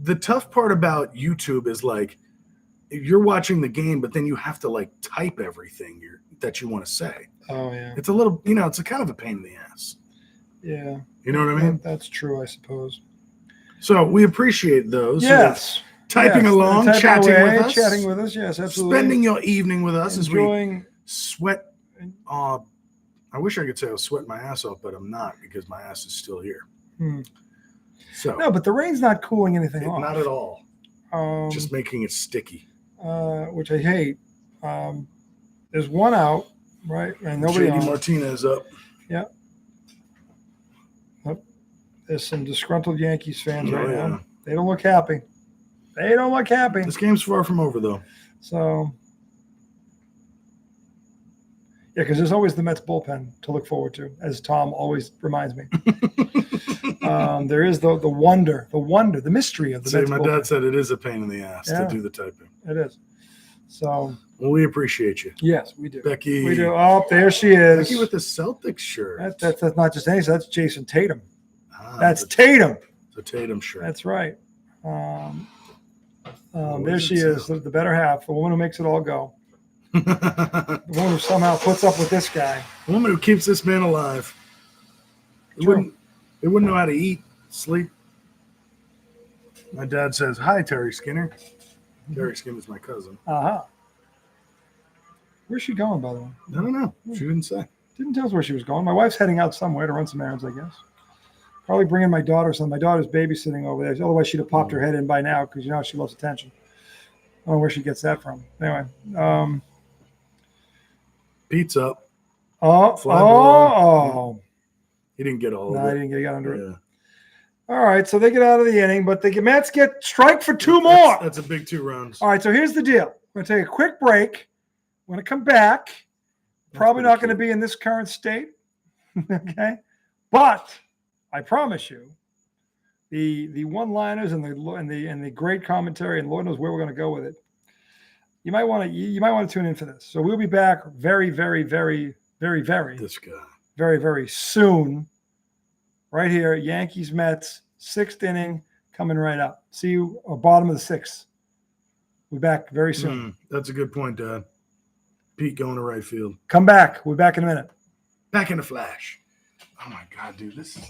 the tough part about YouTube is like you're watching the game, but then you have to like type everything that you want to say. Oh yeah. It's a little, it's a kind of a pain in the ass. Yeah. You know what I mean? That's true, I suppose. So we appreciate those. Yes. Typing along, chatting with us. Yes, absolutely. Spending your evening with us Enjoying. as we sweat. I wish I could say I was sweating my ass off, but I'm not because my ass is still here. So no, but the rain's not cooling anything off. Not at all. Just making it sticky. Which I hate. There's one out, right? And nobody JD on. Martinez up. Yeah. There's some disgruntled Yankees fans right now. They don't look happy. This game's far from over, though. So, yeah, because there's always the Mets bullpen to look forward to, as Tom always reminds me. There is the wonder, the mystery of the Mets my bullpen. dad said it is a pain in the ass to do the typing. It is. So. Well, we appreciate you. Yes, we do. Becky. We do. Oh, there she is. Becky with the Celtics shirt. That's not just anything. That's Jason Tatum. That's Tatum. It's a Tatum shirt. That's right. There she is, the better half, the woman who makes it all go. The woman who somehow puts up with this guy. The woman who keeps this man alive. They wouldn't know how to eat, sleep. My dad says, "Hi, Terry Skinner." Terry Skinner's my cousin. Where's she going, by the way? I don't know. She didn't say. Didn't tell us where she was going. My wife's heading out somewhere to run some errands, I guess. Probably bringing my daughter some. My daughter's babysitting over there. Otherwise, she'd have popped her head in by now because she loves attention. I don't know where she gets that from. Anyway. Pete's up. Oh. He didn't get all of it. No, he didn't get under it. All right, so they get out of the inning, but the Mets get strike for two more. That's a big 2 runs. All right, so here's the deal. We're going to take a quick break. We're going to come back. Probably not going to be in this current state. Okay? But I promise you, the one-liners and the great commentary, and Lord knows where we're going to go with it. You might want to tune in for this. So we'll be back very, very, very, very, very, this guy, very, very soon. Right here, Yankees Mets 6th inning coming right up. See you bottom of the 6th. We'll be back very soon. That's a good point, Dad. Pete going to right field. Come back. We'll be back in a minute. Back in a flash. Oh my God, dude, this is